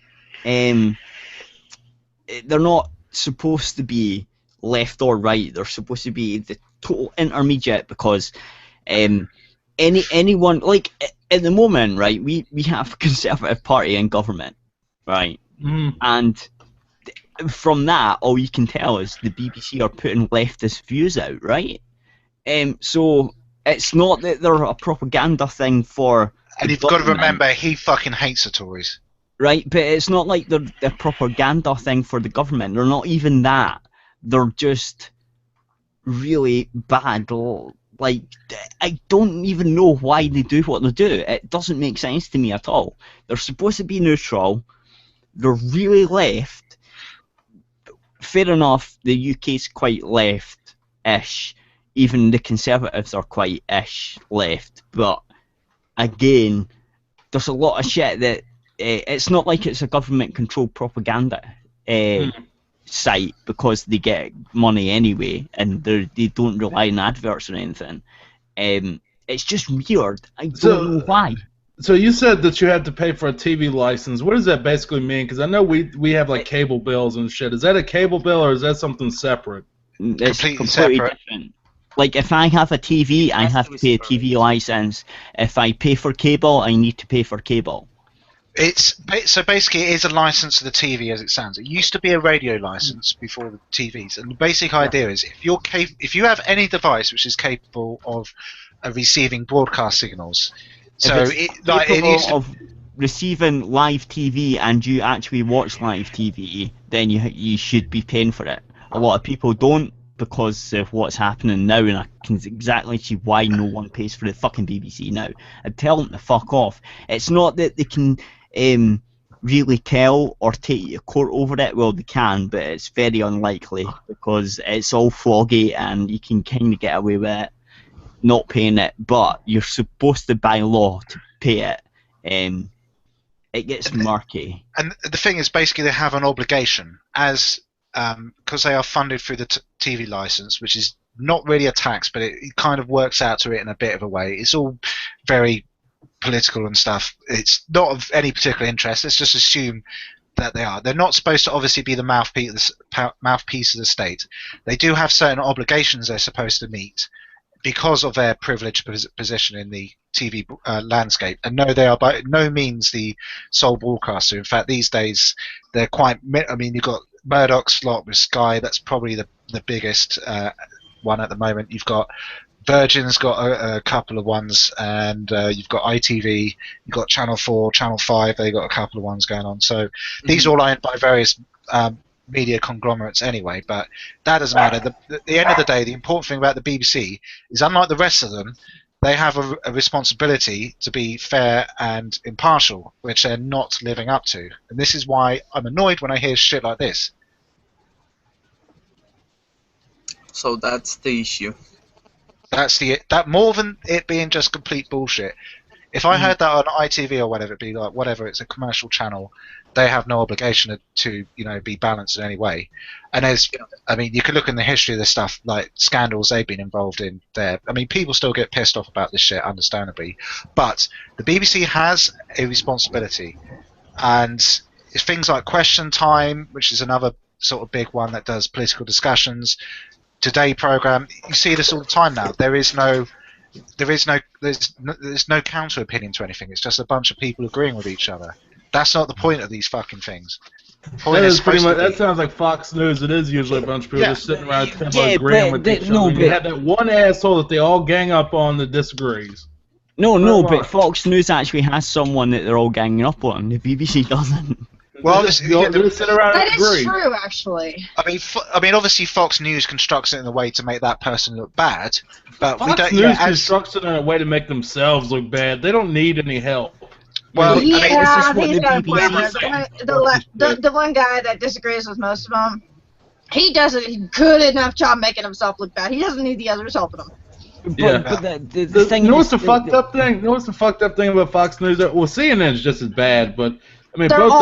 supposed to be left or right. They're supposed to be the total intermediate, because anyone, like at the moment, right, we have a Conservative Party in government, right? Mm. And from that, all you can tell is the BBC are putting leftist views out, right? So it's not that they're a propaganda thing for. And the you've got to government, remember, he fucking hates the Tories. right? But it's not like they're a propaganda thing for the government. They're not even that. They're just really bad. Like, I don't even know why they do what they do. It doesn't make sense to me at all. They're supposed to be neutral. They're really left. Fair enough, the UK's quite left-ish. Even the Conservatives are quite-ish left. But, again, there's a lot of shit that... it's not like it's a government-controlled propaganda site, because they get money anyway, and they don't rely on adverts or anything. It's just weird. I don't know why. So you said that you had to pay for a TV license. What does that basically mean? Because I know we have like cable bills and shit. Is that a cable bill or is that something separate? It's Completely completely separate. different. Like, if I have a TV, I has have to to be pay a TV license. If I pay for cable, I need to pay for cable. So basically, it is a license to the TV as it stands. It used to be a radio license before the TVs, and the basic idea is if you have any device which is capable of receiving broadcast signals, so If it's it capable used to, of receiving live TV and you actually watch live TV, then you should be paying for it. A lot of people don't, because of what's happening now, and I can exactly see why no one pays for the fucking BBC now. I'd tell them to fuck off. It's not that they can really tell or take you to court over it. Well, they can, but it's very unlikely, because it's all foggy and you can kind of get away with it not paying it, but you're supposed to, by law, to pay it it gets murky. And the thing is, basically, they have an obligation as because they are funded through the TV license, which is not really a tax, but it kind of works out to it in a bit of a way. It's all very political and stuff. It's not of any particular interest. Let's just assume that they are. They're not supposed to obviously be the mouthpiece of the state. They do have certain obligations they're supposed to meet because of their privileged position in the TV landscape. And no, they are by no means the sole broadcaster. In fact, these days they're quite. I mean, you've got Murdoch's lot with Sky. That's probably the biggest one at the moment. You've got Virgin's got a couple of ones, and you've got ITV, you've got Channel 4, Channel 5, they've got a couple of ones going on. So these are all owned by various media conglomerates anyway, but that doesn't matter. At the end of the day, the important thing about the BBC is, unlike the rest of them, they have a responsibility to be fair and impartial, which they're not living up to. And this is why I'm annoyed when I hear shit like this. So that's the issue. That's that more than it being just complete bullshit. If I heard that on ITV or whatever, it'd be like, whatever, it's a commercial channel. They have no obligation to be balanced in any way. And I mean, you could look in the history of this stuff, like scandals they've been involved in there. I mean, people still get pissed off about this shit, understandably. But the BBC has a responsibility. And it's things like Question Time, which is another sort of big one that does political discussions. Today program, you see this all the time now. There's no counter opinion to anything. It's just a bunch of people agreeing with each other. That's not the point of these fucking things. That sounds like Fox News. It is usually a bunch of people just sitting around agreeing with each other. You have that one asshole that they all gang up on that disagrees. But Fox News actually has someone that they're all ganging up on. The BBC doesn't. Well, they sit around and agree. That is true, actually. I mean, obviously, Fox News constructs it in a way to make that person look bad, but Fox we don't. News constructs it in a way to make themselves look bad. They don't need any help. Well, yeah, he's got a point. The one guy that disagrees with most of them, he does a good enough job making himself look bad. He doesn't need the others helping him. But the thing you know what's the fucked up thing? You know what's the fucked up thing about Fox News? Well, CNN is just as bad, but I mean, both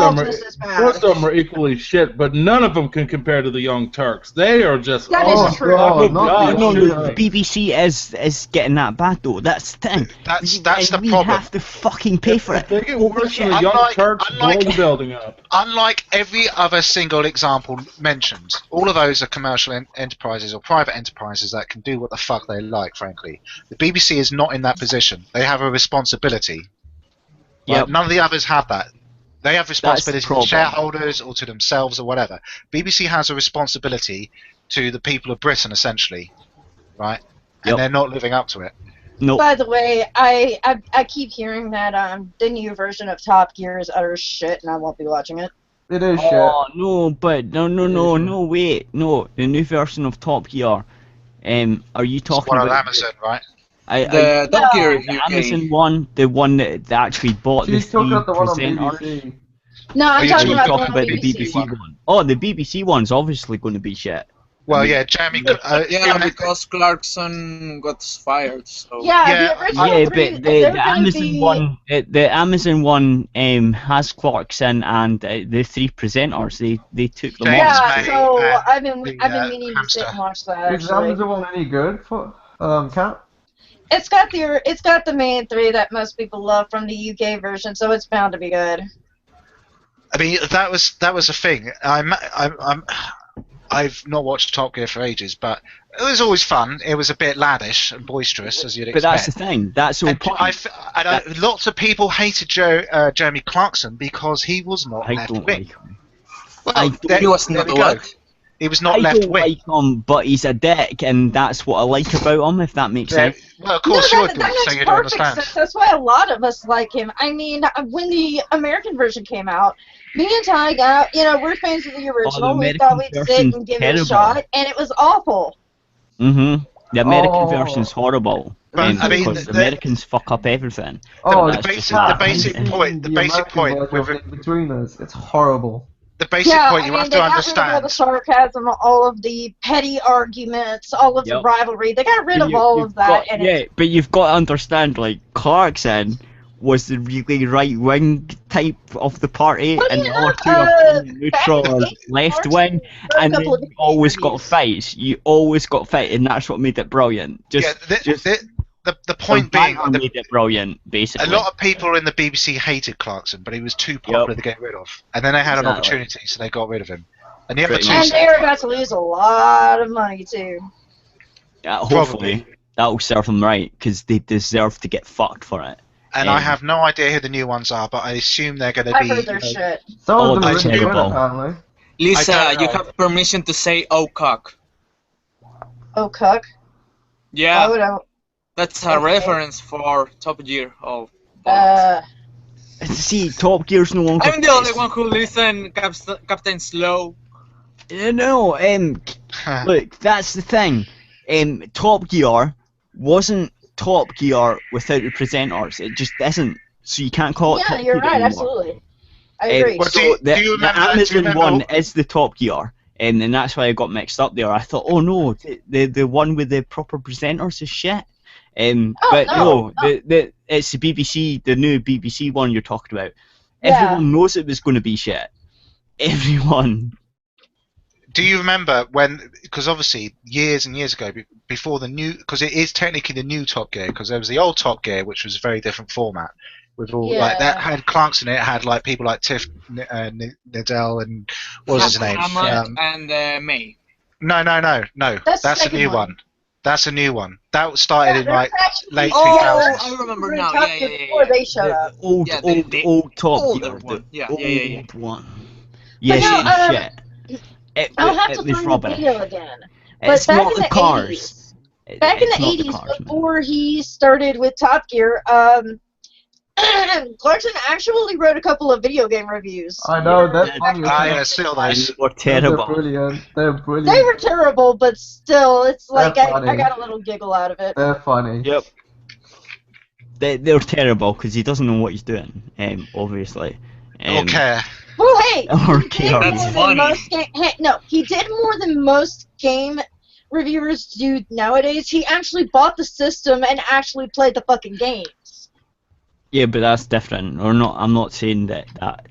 of them are equally shit, but none of them can compare to the Young Turks. They are just that is true. The BBC is getting that bad though. That's the thing. That's the we problem. We have to fucking pay for it. They get worse than the Young Turks blow the building up. Unlike every other single example mentioned, all of those are commercial enterprises or private enterprises that can do what the fuck they like. Frankly, the BBC is not in that position. They have a responsibility. Like, none of the others have that. They have responsibility to shareholders or to themselves or whatever. BBC has a responsibility to the people of Britain, essentially, right? And they're not living up to it. No. By the way, I keep hearing that the new version of Top Gear is utter shit, and I won't be watching it. It is shit. Oh no, but no, wait, no, the new version of Top Gear. Are you talking about Amazon, right? The Top Gear the Amazon one, the one that actually bought the three presenters. No, I'm talking about the BBC one. Oh, the BBC one's obviously going to be shit. Well, yeah, Jeremy. Because Clarkson got fired. So. But the Amazon one, the Amazon one has Clarkson and the three presenters. They took them off. Yeah, so I've been meaning to sit and watch that. Is the Amazon one any good for Kat? It's got the main three that most people love from the UK version, so it's bound to be good. I mean, that was a thing. I've not watched Top Gear for ages, but it was always fun. It was a bit laddish and boisterous, as you'd expect. But that's the thing. That's all. Lots of people hated Jeremy Clarkson because he was not left-wing. Well, he was not what? He was not left-wing. I don't like him, but he's a dick, and that's what I like about him, if that makes sense. Well, of course you would, so you don't understand. Sense. That's why a lot of us like him. I mean, when the American version came out, me and Ty got, we're fans of the original. We thought we'd sit and give it a shot, and it was awful. The American version's horrible. But, I mean, because Americans fuck up everything. The basic point between us, it's horrible. The basic point you have to understand. They got rid of all the sarcasm, all of the petty arguments, all of the rivalry. They got rid of all of that. But you've got to understand, like, Clarkson was the really right-wing type of the party, Well, and you the know, other two are neutral back in or the 80s, left-wing, wrote a and then couple of you always got reviews. fights. You always got fight, and that's what made it brilliant. The point being, banter made it brilliant, basically. a lot of people in the BBC hated Clarkson, but he was too popular to get rid of. And then they had an Exactly. opportunity, so they got rid of him. And the other Pretty two, much. And they're about to lose a lot of money too. Hopefully, that'll serve them right, because they deserve to get fucked for it. and I have no idea who the new ones are, but I assume they're going to I've be. heard their shit. Some Oh, of them that's are really good, terrible. apparently. Lisa, I don't you know. have permission to say "oh cock." Oh, cuck. Why Yeah, would I? that's a Okay. reference for Top Gear. Oh. See, Top Gear's no longer. I'm the only one who listen, Captain Slow. No, look, that's the thing. Top Gear wasn't Top Gear without the presenters. It just isn't. So you can't call it Yeah, Top you're Gear right. anymore. Absolutely. I agree. Well, So do you the remember- do you Amazon remember- one is the Top Gear, and that's why I got mixed up there. I thought, oh no, the one with the proper presenters is shit. But no, it's the BBC, the new BBC one you're talking about. Yeah. Everyone knows it was going to be shit. Everyone. Do you remember when? Because obviously, years and years ago, before the new, because it is technically the new Top Gear, because there was the old Top Gear, which was a very different format, with all like that had Clarkson in it, had like people like Tiff Nadell and what was his name? Ahmad and May. No. That's the That's a second new one. one. That's a new one. That started in there's like actually late two 2000s. I remember We're now. talking Yeah. Before they showed up. Old Top older Gear. one. The Yeah. old one. Yes, no, shit. I'll have to it was find the rubbish. video again. It's back not in the the cars. 80s, Back in It's the not 80s, cars, man. before he started with Top Gear, Clarkson actually wrote a couple of video game reviews. I know, they're Yeah, funny. Yeah, still those. Or They're terrible. brilliant. They're brilliant. They were terrible, but still, it's like They're I funny. got a little giggle out of it. They're funny. Yep. They're terrible because he doesn't know what he's doing. Obviously. Don't care. Well, hey, Or he did care. more That's than funny. most he did more than most game reviewers do nowadays. He actually bought the system and actually played the fucking games. Yeah, but that's different. Or not. I'm not saying that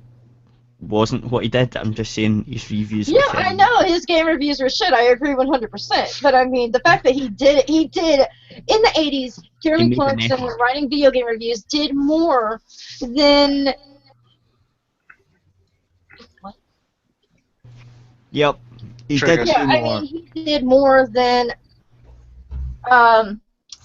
wasn't what he did. I'm just saying his reviews. Yeah, were I terrible. know his game reviews were shit. I agree 100%. But I mean, the fact that he did in the 80s, He Jeremy made an Clarkson, effort. writing video game reviews, did more than. Yep. He Triggers. did Yeah, do I more. mean, he did more than.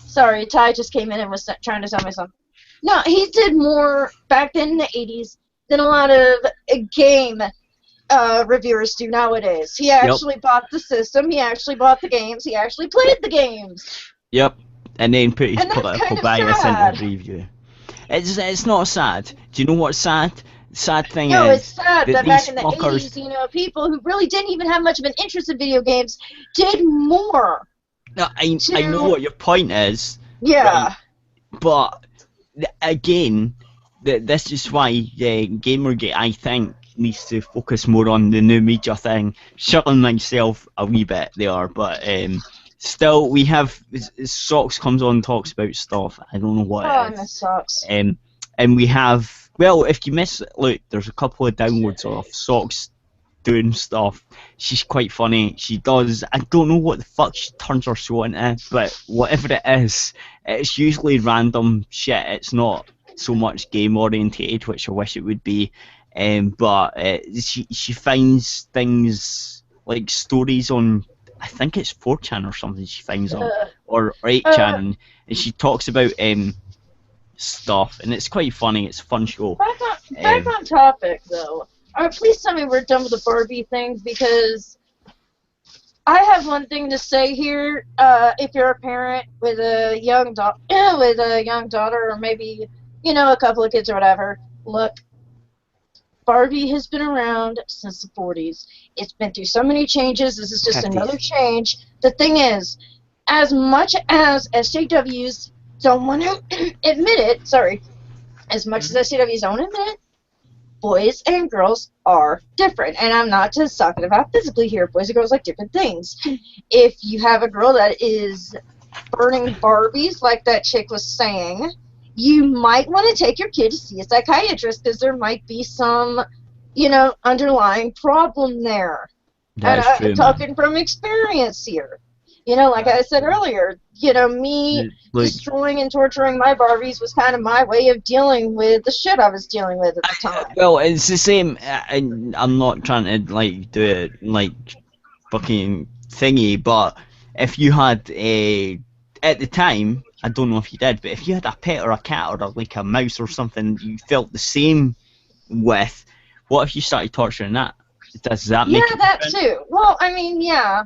Sorry, Ty just came in and was trying to tell me something. No, he did more back then in the 80s than a lot of game reviewers do nowadays. He actually bought the system, he actually bought the games, he actually played the games. Yep. And then put his And that's political kind of bias sad. into the review. It's not sad. Do you know what's sad? The sad thing No, is it's sad that that back these in the fuckers- 80s, people who really didn't even have much of an interest in video games did more. No, I know what your point is. Yeah. Right. But again, this is why Gamergate, I think, needs to focus more on the new media thing. Shutting myself a wee bit there, but still, we have Socks comes on and talks about stuff. I don't know what I it is. miss Socks. And we have, well, if you miss, look, there's a couple of downloads of Socks doing stuff. She's quite funny. She does, I don't know what the fuck she turns her show into, but whatever it is, it's usually random shit. It's not so much game orientated, which I wish it would be. But she finds things like stories on, I think it's 4chan or something she finds on, or 8chan, and she talks about stuff, and it's quite funny. It's a fun show. Back on topic, though. Please tell me we're done with the Barbie thing, because I have one thing to say here. If you're a parent with a young daughter, or maybe a couple of kids or whatever, look, Barbie has been around since the 40s. It's been through so many changes. This is just 50s. another change. The thing is, as much as SJWs don't want to admit it, as much as SJWs don't admit it, boys and girls are different. And I'm not just talking about physically here. Boys and girls like different things. If you have a girl that is burning Barbies, like that chick was saying, you might want to take your kid to see a psychiatrist because there might be some, underlying problem there. That's and true, I'm talking from experience here. Like I said earlier, me destroying and torturing my Barbies was kind of my way of dealing with the shit I was dealing with at the time. Well, it's the same. I'm not trying to do it fucking thingy, but if you had at the time, I don't know if you did, but if you had a pet or a cat or a mouse or something you felt the same with, what if you started torturing that? Does that make it that different? too. Well, I mean, yeah,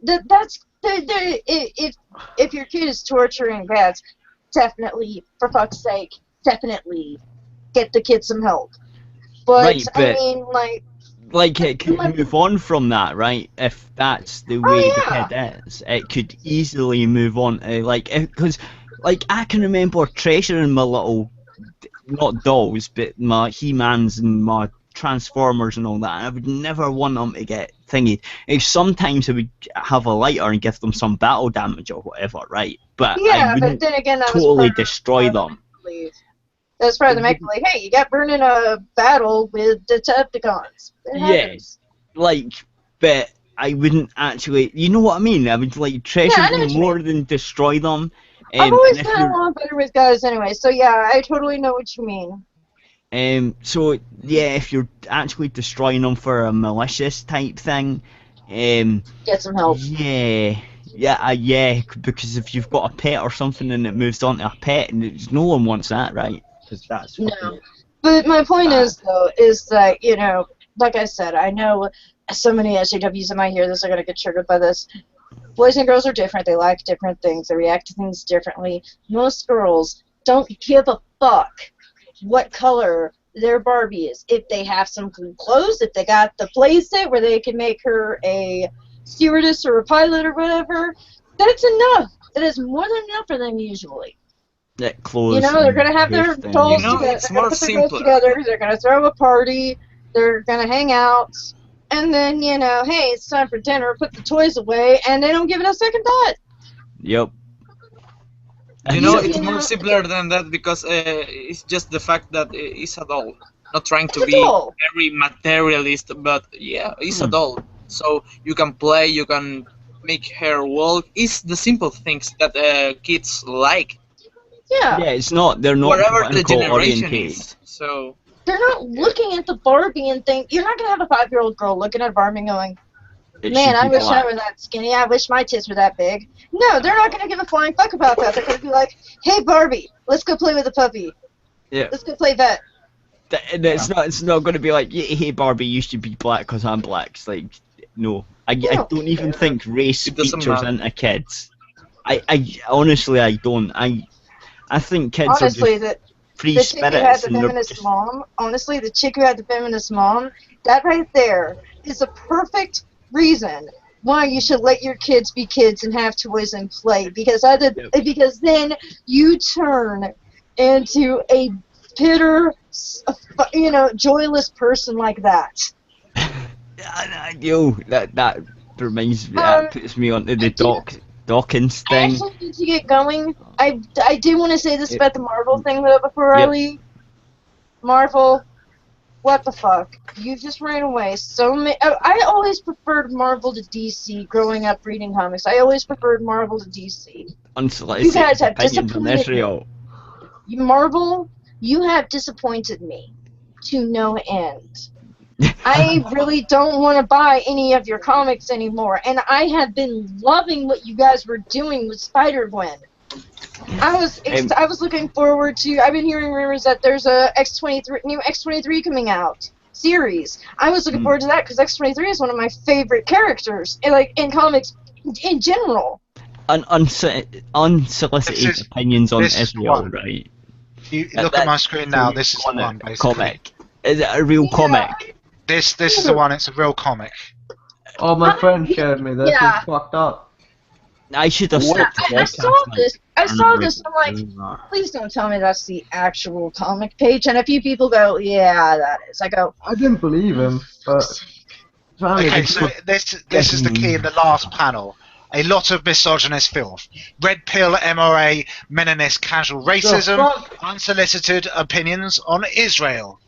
that's if your kid is torturing pets, definitely, for fuck's sake, definitely get the kid some help. But, Right, but I mean, it could move on from that, right? If that's the way the kid is, it could easily move on to because I can remember treasuring my little, not dolls, but my He-Mans and my Transformers and all that. I would never want them to get thingy. Sometimes I would have a lighter and give them some battle damage or whatever, right? But I wouldn't but then again, that totally was destroy them. That's part of the make-believe. Hey, you got burned in a battle with Decepticons. Yes, but I wouldn't actually. You know what I mean? I would treasure them more than destroy them. I've always gotten along better with guys anyway, so yeah, I totally know what you mean. So yeah, if you're actually destroying them for a malicious type thing, get some help. Yeah, because if you've got a pet or something and it moves on to a pet, and no one wants that, right? Because that's no. But my point is that like I said, I know so many SJWs that might hear this are gonna get triggered by this. Boys and girls are different. They like different things. They react to things differently. Most girls don't give a fuck what color their Barbie is. If they have some cool clothes, if they got the playset where they can make her a stewardess or a pilot or whatever, that's enough. That is more than enough for them usually. That clothes. They're gonna have their dolls together. It's more simpler. They're gonna throw a party. They're gonna hang out. And then, hey, it's time for dinner, put the toys away, and they don't give it a second thought. Yep. It's more simpler than that because it's just the fact that it's a doll. Not trying to be very materialist, but yeah, it's a doll. So you can play, you can make her walk. It's the simple things that kids like. Yeah. Yeah, it's not, they're not wherever the generation is. So they're not looking at the Barbie and think, you're not going to have a 5-year-old girl looking at Barbie and going, man, I wish I were that skinny. I wish my tits were that big. No, they're not going to give a flying fuck about that. They're going to be like, hey, Barbie, let's go play with the puppy. Yeah. Let's go play vet. It's not going to be like, hey, Barbie, you should be black because I'm black. It's like, no. I don't even think race features into kids. I honestly, I don't. I think kids are just free spirits. Honestly, the chick who had the feminist mom, that right there is a perfect reason why you should let your kids be kids and have toys and play, because then you turn into a bitter, joyless person like that. That reminds me. That puts me onto the Dawkins thing. Actually, to get going, I do want to say this about the Marvel thing though before I leave. Marvel, what the fuck? You just ran away. I always preferred Marvel to DC growing up reading comics. I always preferred Marvel to DC. You guys have disappointed me. Marvel, you have disappointed me to no end. I really don't want to buy any of your comics anymore, and I have been loving what you guys were doing with Spider-Gwen. I was looking forward to. I've been hearing rumors that there's a new X-23 coming out series. I was looking forward to that because X-23 is one of my favorite characters, in comics in general. Unsolicited opinions on Israel, right? You look at my screen now. This is the one, basically. Comic. Is it a real comic? This is the one. It's a real comic. Oh, my friend showed me this. It's fucked up. I should have stopped. I saw this. I'm like, please don't tell me that's the actual comic page. And a few people go, yeah, that is. I go, I didn't believe him, but okay, so this is the key in the last panel. a lot of misogynist filth. Red pill, MRA, meninist, casual racism, fuck? unsolicited opinions on Israel.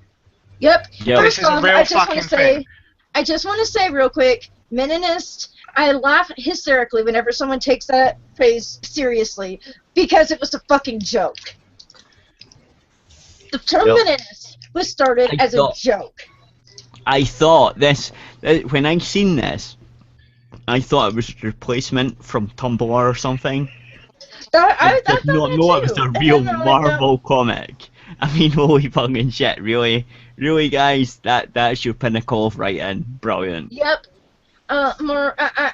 Yep. Yep. This is a real fucking thing. I just want to say real quick, meninist, I laugh hysterically whenever someone takes that phrase seriously, because it was a fucking joke. The term meninist was started as a joke. I thought this, when I seen this, I thought it was a replacement from Tumblr or something. I did not know it was a real Marvel comic. I mean, holy fucking shit, really? Really, guys? That's your pinnacle of writing. Brilliant. Yep.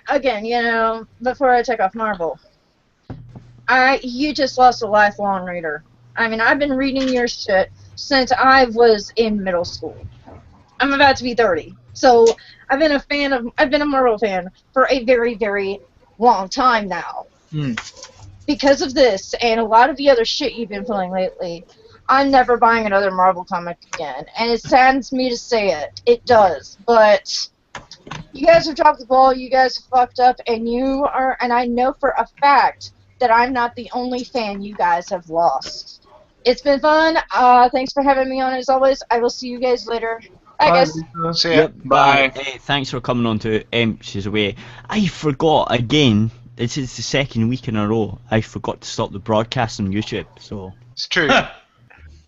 Again, you know, before I take off Marvel, you just lost a lifelong reader. I mean, I've been reading your shit since I was in middle school. I'm about to be 30, so I've been a Marvel fan for a very, very long time now. Because of this and a lot of the other shit you've been playing lately, I'm never buying another Marvel comic again. And it saddens me to say it. It does. But you guys have dropped the ball, you guys have fucked up, and I know for a fact that I'm not the only fan you guys have lost. It's been fun. Thanks for having me on as always. I will see you guys later. Bye, guys. See ya. Yep, bye. Hey, thanks for coming on to She's Away. I forgot again. This is the second week in a row. I forgot to stop the broadcast on YouTube. So it's true.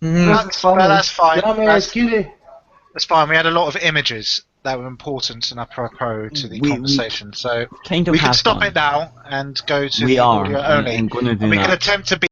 That's fine. That's fine. That's fine. We had a lot of images that were important and apropos to the conversation. So kind of we can stop it now and go to the audio only. I'm going to do we that. can attempt to be